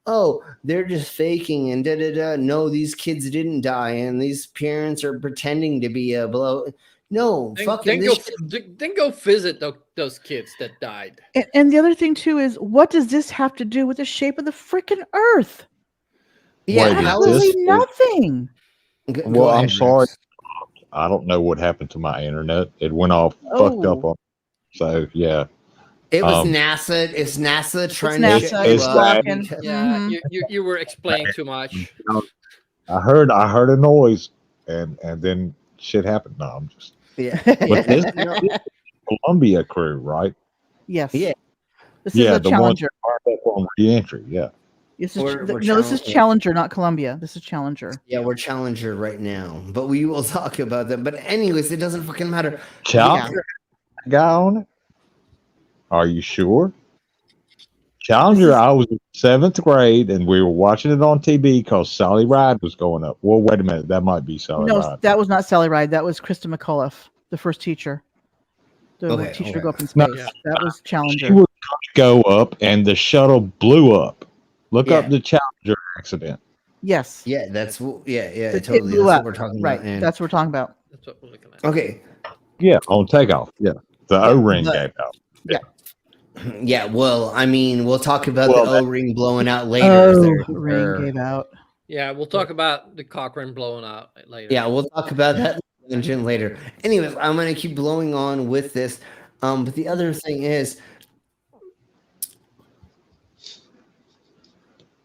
Oh, they're just faking and da da da. No, these kids didn't die, and these parents are pretending to be a blow. No, fucking then go visit those kids that died. And the other thing too is, what does this have to do with the shape of the freaking Earth? Yeah, absolutely nothing. Well, I'm sorry. I don't know what happened to my internet. It went all fucked up on. So yeah. It was NASA. It's NASA trying to. Yeah, you were explaining too much. I heard a noise, and then shit happened. No, I'm just. Yeah. But this is Columbia crew, right? Yes. Yeah. This is a the Challenger. Ones on re-entry. Yeah. This is Challenger, not Columbia. This is Challenger. Yeah, we're Challenger right now, but we will talk about that. But anyways, it doesn't fucking matter. Challenger guy on it? Are you sure? Challenger, I was in 7th grade, and we were watching it on TV because Sally Ride was going up. Well, wait a minute. That might be Sally Ride. No, that was not Sally Ride. That was Krista McAuliffe, the first teacher. The teacher to go up in space. That was Challenger. She was going to go up, and the shuttle blew up. Look up the Challenger accident. Yes. Yeah, that's totally. That's blew what up. we're talking right. about. And That's what we're talking about. That's what we're looking at. okay. Yeah, on takeoff. Yeah, the O-ring gave out. Yeah. Yeah, well, I mean, we'll talk about the O-ring blowing out later. O-ring gave out. Yeah, we'll talk about the Cochrane blowing out later. Yeah, we'll talk about that engine later. Anyways, I'm gonna keep blowing on with this. But the other thing is,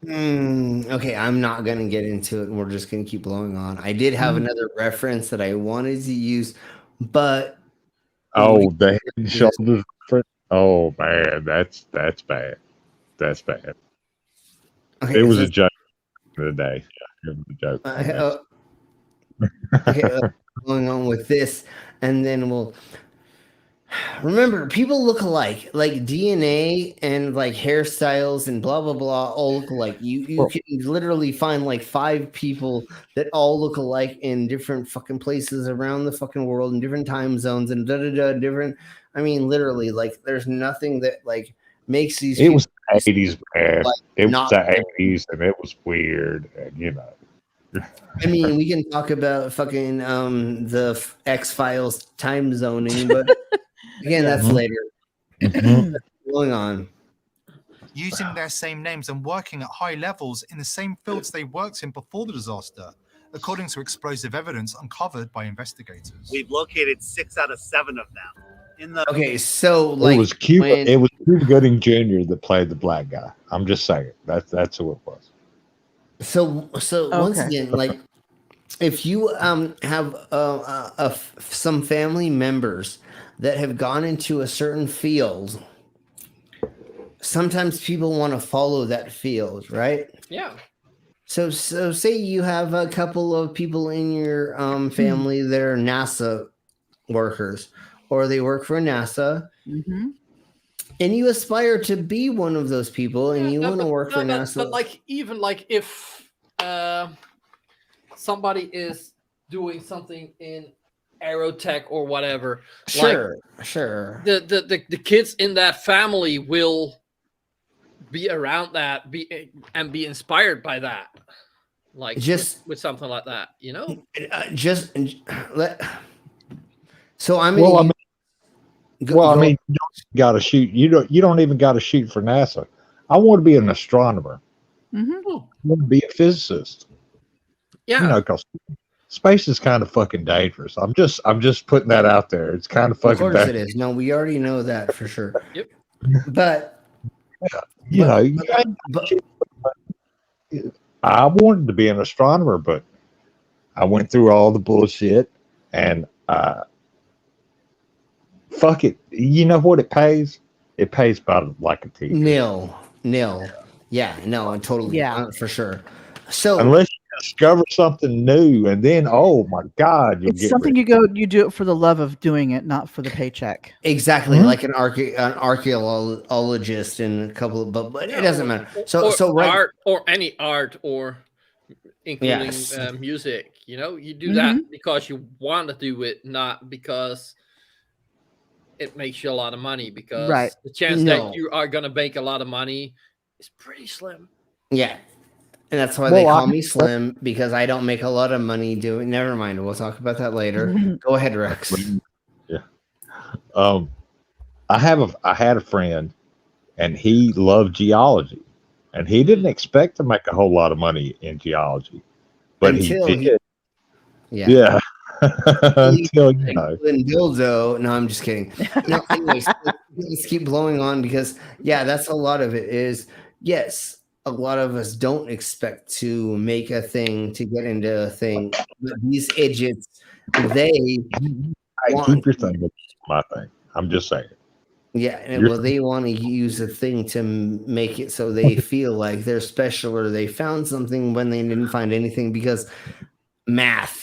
okay, I'm not gonna get into it, and we're just gonna keep blowing on. I did have another reference that I wanted to use, but the head and shoulders. Oh man, that's bad. That's bad. Okay, it was a joke the day. Yeah, it was a joke. Okay, going on with this, and then we'll remember people look alike, like DNA and like hairstyles and blah blah blah all look alike. You can literally find like 5 people that all look alike in different fucking places around the fucking world in different time zones and different. I mean, literally, like there's nothing that like makes these. It was the 80s, man. Like, it was the 80s, and it was weird, and you know. I mean, we can talk about fucking the X-Files time zoning, but again, that's later. Going on. Using their same names and working at high levels in the same fields they worked in before the disaster, according to explosive evidence uncovered by investigators. We've located 6 out of 7 of them. Okay, so like it was Cuba. when- It was Cuba Gooding Jr. that played the black guy. I'm just saying that's who it was. So once again, like if you have some family members that have gone into a certain field, sometimes people want to follow that field, right? Yeah. So say you have a couple of people in your family that are NASA workers, or they work for NASA, and you aspire to be one of those people, and you want to work for NASA. But like even like if somebody is doing something in aerotech or whatever, Sure. The kids in that family will be around that, be inspired by that, like just with something like that, you know. So I mean, well, I mean, you don't got to shoot. You don't even got to shoot for NASA. I want to be an astronomer. I want to be a physicist. Yeah, you know, because space is kind of fucking dangerous. I'm just putting that out there. It's kind of fucking. Of course it is. No, we already know that for sure. Yep. But I wanted to be an astronomer, but I went through all the bullshit and fuck it. You know what it pays? It pays about like a teacher. Nil. Yeah, no, totally. Yeah, for sure. So unless you discover something new, and then oh my god, you'll it's get something rich. you do it for the love of doing it, not for the paycheck. Exactly, like an archaeologist and a couple of, but it doesn't matter. So right, art or any art or including music, you know, you do that because you want to do it, not because it makes you a lot of money. Because the chance that you are going to make a lot of money is pretty slim. Yeah. And that's why they call me Slim, because I don't make a lot of money doing. Never mind. We'll talk about that later. Go ahead, Rex. Yeah. I had a friend, and he loved geology, and he didn't expect to make a whole lot of money in geology, but he did. Yeah. Until you know. Dildo. No, I'm just kidding. No, anyways, let's keep blowing on, because that's a lot of it. Is yes. A lot of us don't expect to make a thing, to get into a thing. But these idiots, they keep your thing. My thing. I'm just saying. Yeah, well, they want to use a thing to make it so they feel like they're special, or they found something when they didn't find anything, because math.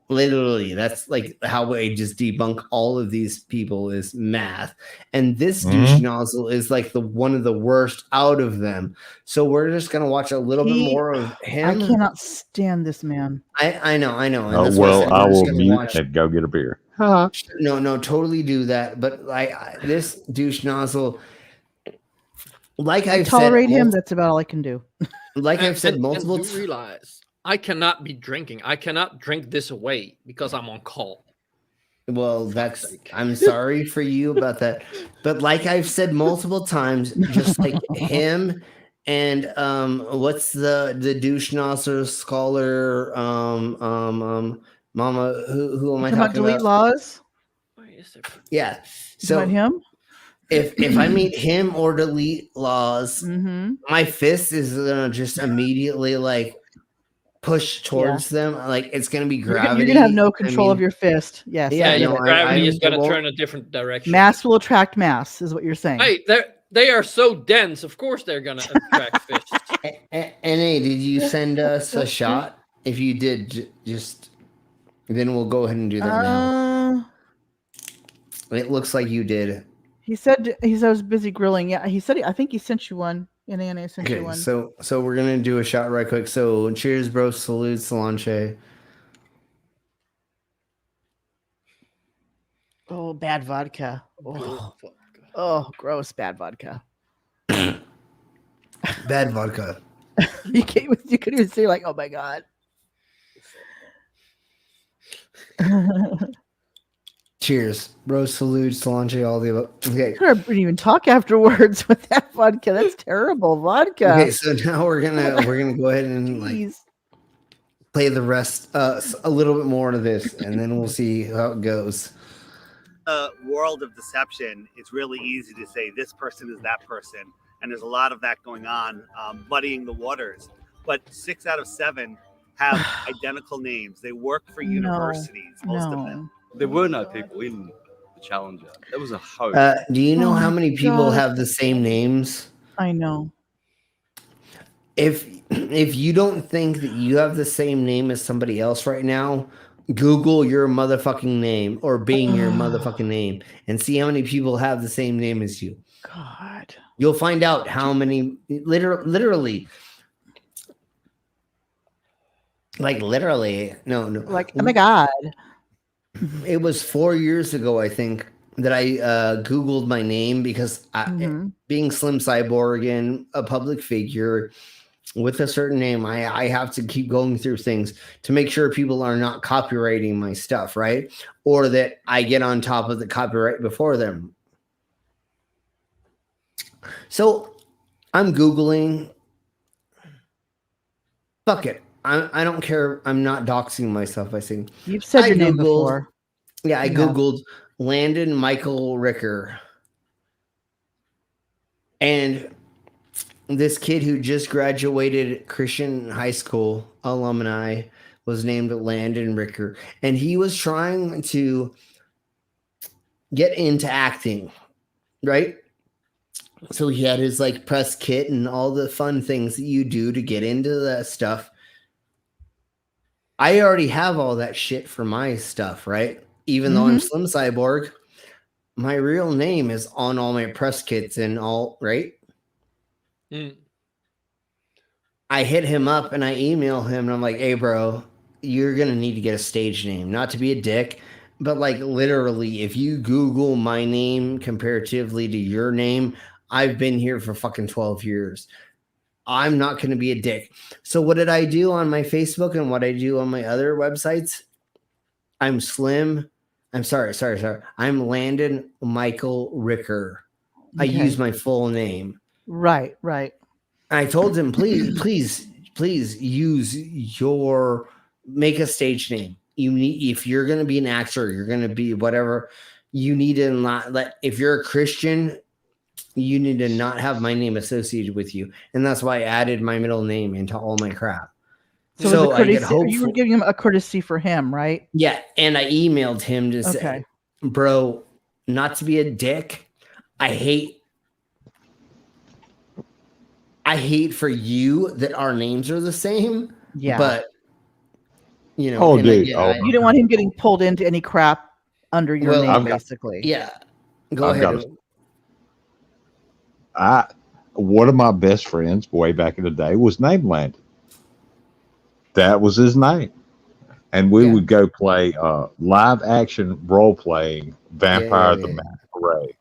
Literally, that's like how I just debunk all of these people is math. And this douche nozzle is like one of the worst out of them. So we're just gonna watch a little bit more of him. I cannot stand this man. I know. And that's why I will mute and go get a beer. No, totally do that. But this douche nozzle, like I've tolerate said, him. That's about all I can do. Like I've said multiple times. Realize I cannot be drinking. I cannot drink this away because I'm on call. Well, I'm sorry for you about that. But like I've said multiple times, just like him and what's the douche nozzle scholar mama, who am I talking about? Delete laws? Yeah. So him? If I meet him or delete laws, my fist is gonna just immediately like push towards them, like it's gonna be gravity. You're gonna have no control of your fist. Yes. Gravity is gonna turn a different direction. Mass will attract mass, is what you're saying. Hey, they are so dense. Of course, they're gonna attract fish. NA, did you send us a shot? If you did, just then we'll go ahead and do that now. It looks like you did. He said I was busy grilling. Yeah, he said I think he sent you one. NA sent you one. So we're gonna do a shot right quick. So cheers, bro. Salute, Solange. Oh, bad vodka. Oh, gross, bad vodka. Bad vodka. You could even say like, oh my god. Cheers, bro. Salute, Solange, all the above. Okay. I couldn't even talk afterwards with that vodka. That's terrible vodka. Okay, so now we're gonna go ahead and play the rest, a little bit more of this, and then we'll see how it goes. a world of deception, it's really easy to say this person is that person, and there's a lot of that going on, muddying the waters. But 6 out of 7 have identical names. They work for universities, most of them. There were no people in the Challenger. That was a hoax. Do you know how many people have the same names? I know. If you don't think that you have the same name as somebody else right now, Google your motherfucking name or Bing your motherfucking name and see how many people have the same name as you. God. You'll find out how many literally. Like literally, no. Like, oh my God. It was 4 years ago, I think, that I Googled my name because being Slim Cyborg and a public figure with a certain name, I have to keep going through things to make sure people are not copywriting my stuff, right? Or that I get on top of the copyright before them. So I'm Googling. Fuck it. I don't care. I'm not doxing myself. I think you've said your name before. Yeah, I Googled Landon Michael Ricker. And this kid who just graduated Christian high school alumni was named Landon Ricker. And he was trying to get into acting, right? So he had his like press kit and all the fun things that you do to get into that stuff. I already have all that shit for my stuff, right? Even though I'm Slim Cyborg, my real name is on all my press kits and all, right? I hit him up and I email him and I'm like, hey, bro, you're going to need to get a stage name. Not to be a dick, but like literally, if you Google my name comparatively to your name, I've been here for fucking 12 years. I'm not going to be a dick. So what did I do on my Facebook and what I do on my other websites? I'm Slim. I'm sorry. I'm Landon Michael Ricker. I use my full name. Right. I told him, please use make a stage name. You need, if you're going to be an actor, you're going to be whatever, you need to not let, if you're a Christian, you need to not have my name associated with you. And that's why I added my middle name into all my crap. So I get hopeful. You were giving him a courtesy for him, right? Yeah. And I emailed him to say, bro, not to be a dick. I hate for you that our names are the same. Yeah. But, you know, you don't want him getting pulled into any crap under your name, basically. Yeah. Go ahead. One of my best friends way back in the day was named Landon. That was his name. And we would go play live action role playing Vampire the Masquerade.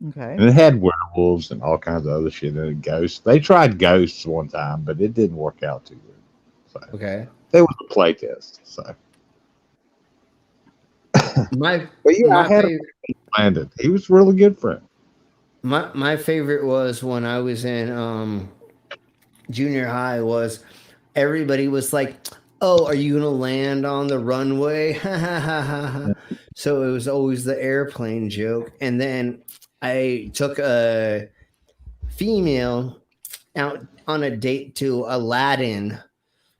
Okay. And it had werewolves and all kinds of other shit in it. Ghosts. They tried ghosts one time, but it didn't work out too good. So okay. It was a play test. So I had Landon. He was a really good friend. My favorite was when I was in junior high was everybody was like, oh, are you going to land on the runway? So it was always the airplane joke. And then I took a female out on a date to Aladdin.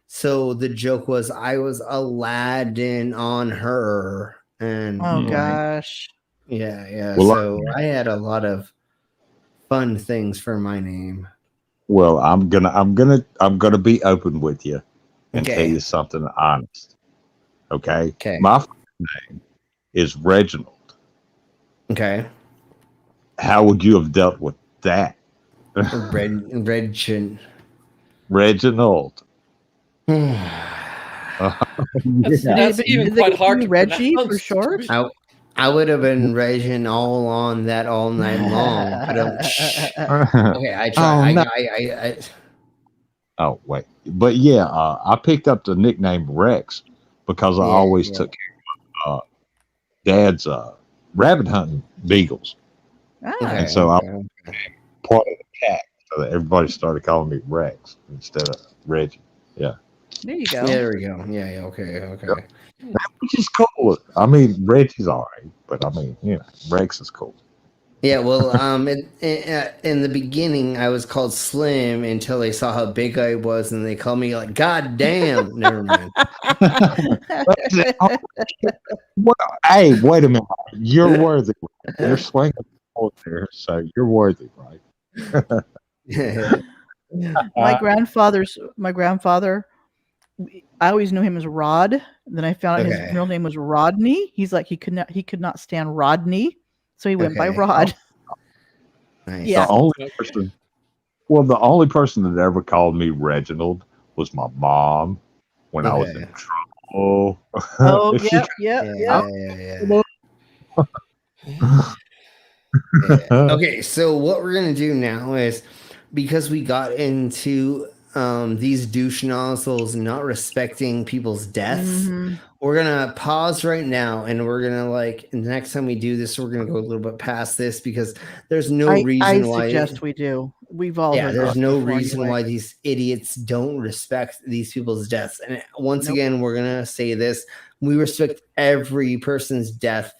So the joke was I was Aladdin on her. And gosh. Yeah. Well, so I had a lot of fun things for my name. Well, I'm gonna be open with you and tell you something honest. Okay. My first name is Reginald. Okay. How would you have dealt with that? Reginald. That's even quite hard to Reggie pronounce. For short. I would have been raging all on that all night long. Okay, I try. Oh wait, but yeah, I picked up the nickname Rex because I always took care of Dad's rabbit hunting beagles, and so I part of the pack, so that everybody started calling me Rex instead of Reggie. Yeah. There you go. There we go. Yeah. Okay. Which is cool. I mean, Reggie's all right, but I mean, Rex is cool. Yeah, well, in the beginning, I was called Slim until they saw how big I was, and they called me like, God damn. Never mind. Well, hey, wait a minute. You're worthy. You're swinging out there, so you're worthy, right? My grandfather, I always knew him as Rod. Then I found out his real name was Rodney. He's like he could not stand Rodney, so he went by Rod. Nice. Yeah. The only person that ever called me Reginald was my mom when I was in trouble. Oh, yeah. Okay, so what we're gonna do now is, because we got into these douche nozzles not respecting people's deaths, we're gonna pause right now, and we're gonna the next time we do this, we're gonna go a little bit past this, because there's no reason why. I suggest we do. We've all there's no reason why these idiots don't respect these people's deaths. And once again, we're gonna say this: we respect every person's death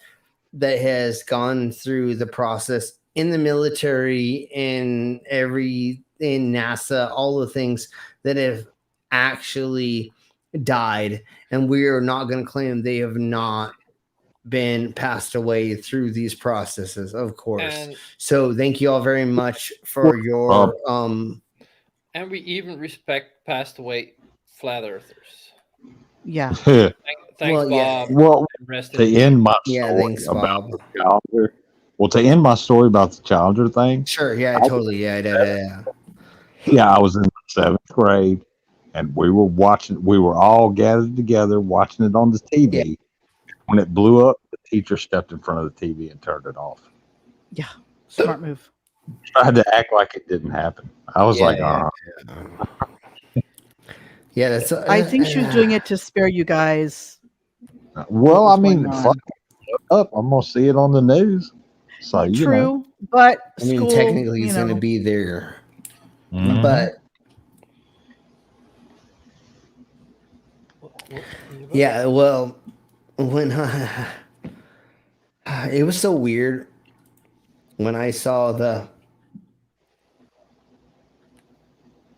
that has gone through the process in the military, in NASA, all the things that have actually died, and we are not going to claim they have not been passed away through these processes, of course. So thank you all very much for your and we even respect passed away flat earthers. Yeah. Thanks, Bob. Well, to end my story thanks, about Bob. the Challenger. Well, to end my story about the Challenger thing. Sure. Yeah. Totally. Yeah. Yeah, I was in the 7th grade, and we were watching. We were all gathered together watching it on the TV. Yeah. When it blew up, the teacher stepped in front of the TV and turned it off. Yeah, smart move. Tried to act like it didn't happen. I was yeah, that's. I think she was doing it to spare you guys. Well, I mean, fuck up. I'm gonna see it on the news. So true, but I mean, technically, he's gonna be there. Mm-hmm. But yeah, well, when it was so weird when I saw the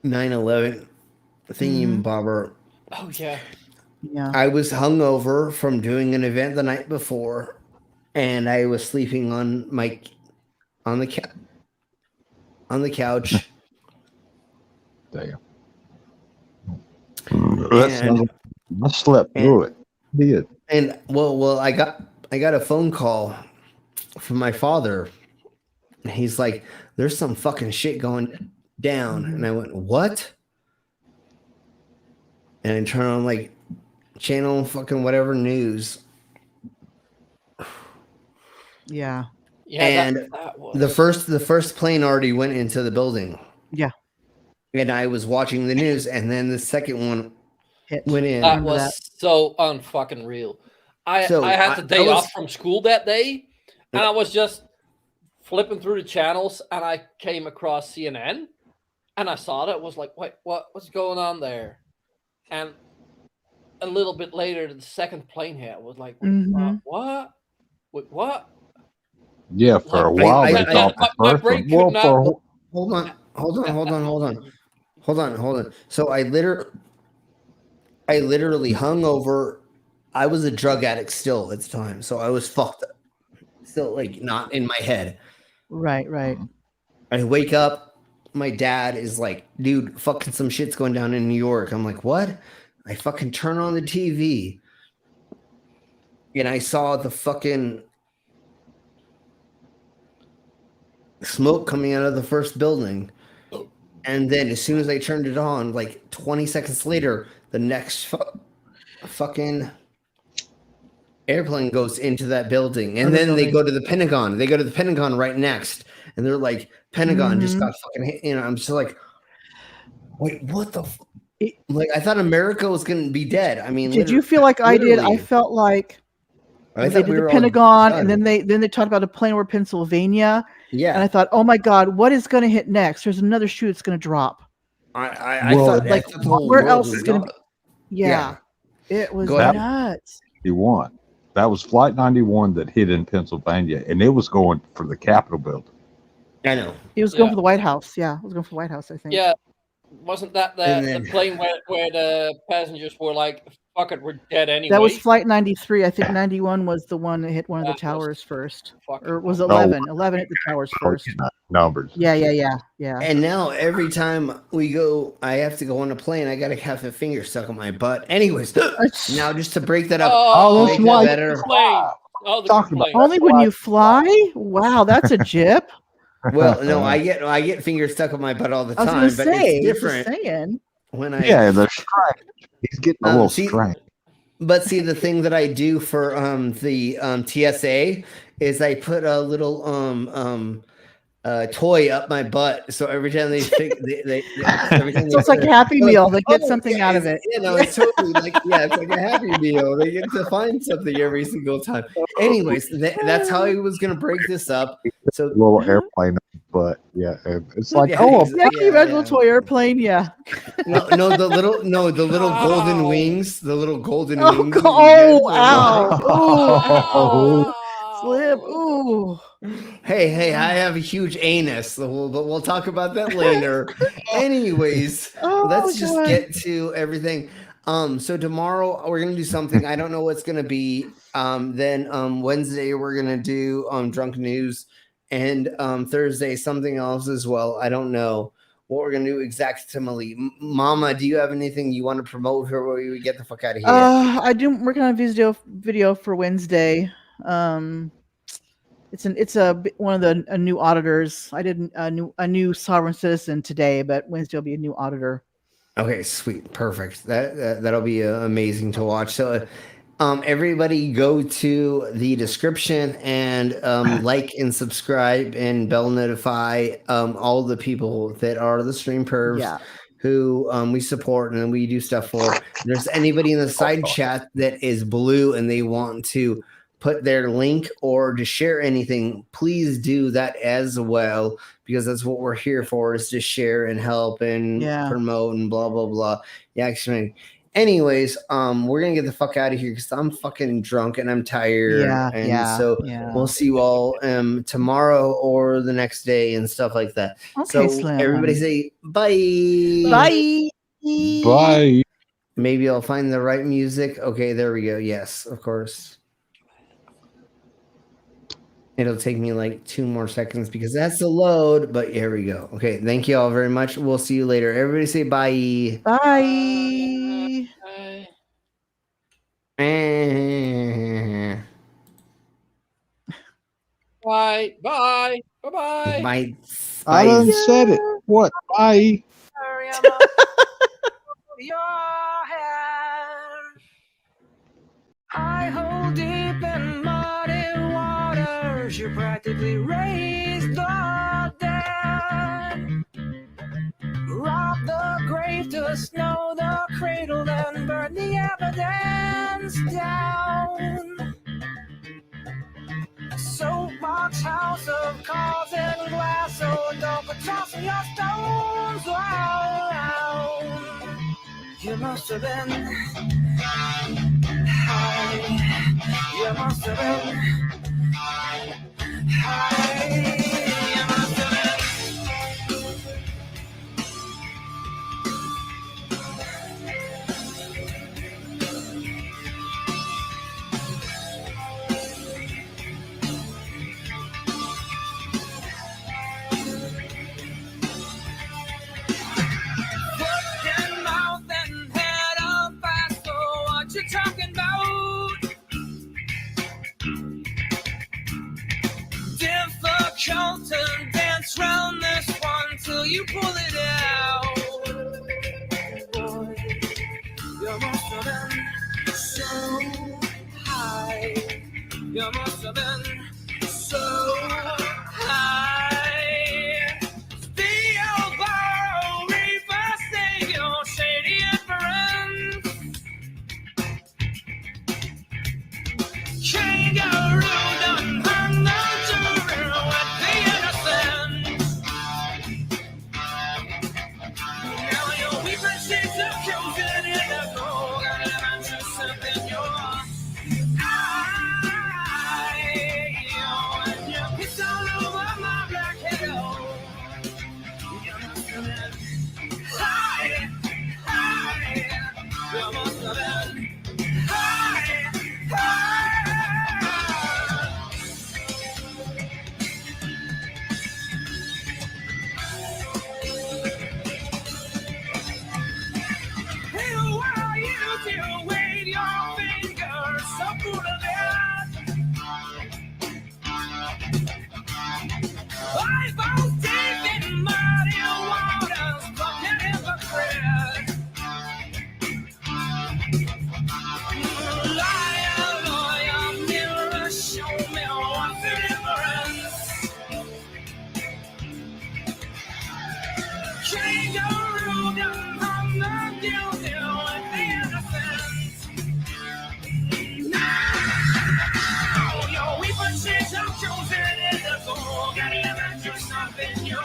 9/11 thingy-bobber. Oh yeah. I was hungover from doing an event the night before, and I was sleeping on the couch. Damn. I slept through it. Did. And well, I got a phone call from my father. He's like, "There's some fucking shit going down," and I went, "What?" And I turn on channel fucking whatever news. Yeah. And that was... the first plane already went into the building. Yeah. And I was watching the news, and then the second one went in. That was so unfucking real. I had the day off from school that day, and I was just flipping through the channels, and I came across CNN, and I saw that. Was like, wait, what's going on there? And a little bit later, the second plane hit. Was like, what? Wait, what? Yeah, for a while they thought my brain could not. Hold on. So I literally hung over. I was a drug addict still at the time, so I was fucked up. Still, not in my head. Right. I wake up. My dad is like, "Dude, fucking some shit's going down in New York." I'm like, "What?" I fucking turn on the TV, and I saw the fucking smoke coming out of the first building. And then as soon as I turned it on, 20 seconds later, the next fucking airplane goes into that building. And then they go to the Pentagon. They go to the Pentagon right next. And they're like, Pentagon just got fucking hit. I'm just like, wait, what the I thought America was going to be dead. I mean, did you feel like I did? I felt like they did the Pentagon, and then they talked about a plane over Pennsylvania. Yeah. And I thought, oh my God, what is going to hit next? There's another shoe that's going to drop. I thought where else is going to be? Yeah. It was Go ahead. nuts. 91. That was Flight 91 that hit in Pennsylvania, and it was going for the Capitol building. I know. He was going for the White House. Yeah, it was going for the White House, I think. Yeah. Wasn't that And the then- plane where the passengers were like, fuck it, we're dead anyway? That was Flight 93. I think 91 was the one that hit one of the towers first. Or was it No. 11? 11 hit the towers first. Numbers. Yeah. And now every time we go, I have to go on a plane. I gotta have a finger stuck in my butt. Anyways, now just to break that up, Oh, make that's that why- better. Plane. Oh, the plane. Only when you fly? Wow, that's a jip. Well, no, I get fingers stuck in my butt all the I was time, gonna but say, it's different just saying. when I Yeah, they're strange. He's getting a little see- strange. But see, the thing that I do for the TSA is I put a little toy up my butt, so every time everything So it's like a Happy Meal. They get something out of it. You know, it's totally like it's like a Happy Meal. They get to find something every single time. Anyways, that's how I was gonna break this up. So Little airplane, but yeah, it's like Yeah, oh, Yeah, can you imagine a toy airplane? Yeah. no, the little golden wings, the little golden Oh, wings. oh, ow. Slip. Ooh. Hey, I have a huge anus, but we'll talk about that later. Anyways, let's just God. get to everything. So tomorrow we're gonna do something. I don't know what's gonna be. Then Wednesday we're gonna do drunk news, and Thursday something else as well. I don't know what we're gonna do exactly. Mama, do you have anything you want to promote before we get the fuck out of here? I do working on a video for Wednesday. It's one of the new auditors. I did a new sovereign citizen today, but Wednesday will be a new auditor. Okay, sweet, perfect. That'll be amazing to watch. So, everybody go to the description and like and subscribe and bell notify all the people that are the stream pervs. Yeah. Who we support and we do stuff for. If there's anybody in the side chat that is blue and they want to put their link or to share anything, please do that as well, because that's what we're here for, is to share and help and promote and blah blah blah. Yeah, actually. Anyways, we're gonna get the fuck out of here because I'm fucking drunk and I'm tired. So we'll see you all tomorrow or the next day and stuff like that. Okay, so Slim. everybody say bye. Bye. Bye. Maybe I'll find the right music. Okay, there we go. Yes, of course. It'll take me like 2 more seconds because that's the load, but here we go. Okay, thank you all very much. We'll see you later. Everybody say bye. Bye. Bye. Bye. Bye. Bye. I done said it. What? Bye. I hold deep in muddy waters. You practically raised the dead. Rob the grave to snow the cradle, then burn the evidence down. Soapbox house of cards and glass, so don't go tossing your stones around. You must have been high. You must have been high. You must have been. What you talking about? Difficult to dance round this one till you pull it out. Boy, you must have been so high. You must have been so high. Steel borrow reverse, say your shady inference. Kangaroo done hung the jury with the innocent. Now your weeping sheets are chosen in the cold. to wave your fingers so full of it. I both deep in muddy waters, fucking hypocrite. Liar, lawyer, mirror, show me what's the difference. Kangaroo down on the guilty with the innocent. Now, your weapon says I'm chosen in the goal. Gotta let yourself in your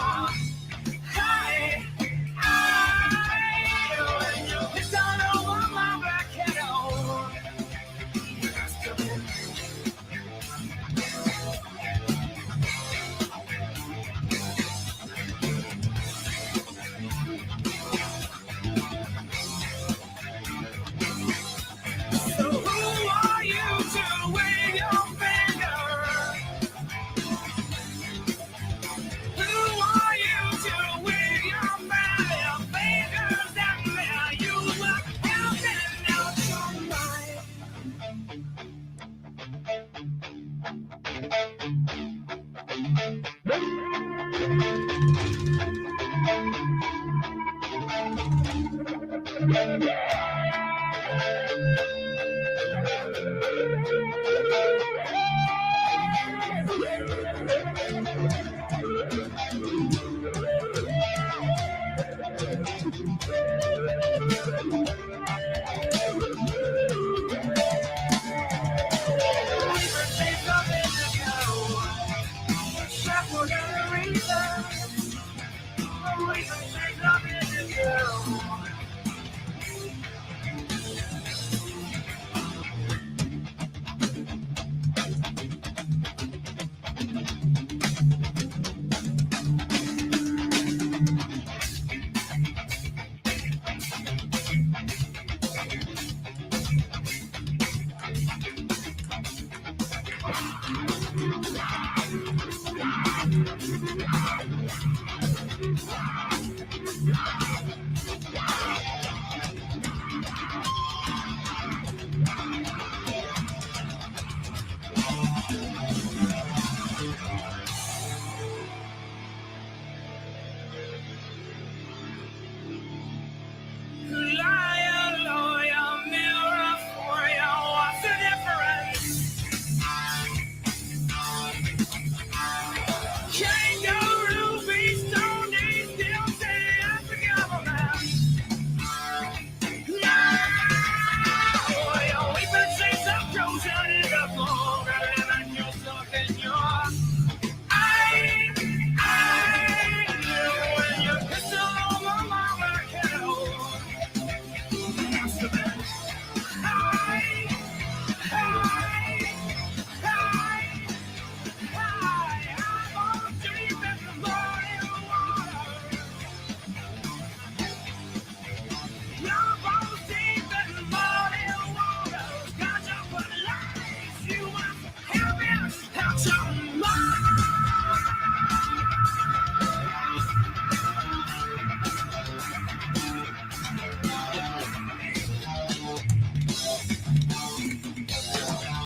high. When you piss all over my black head, oh. So who are you to wave your finger? Who are you to wave your fingers at me? You were helping out your mind.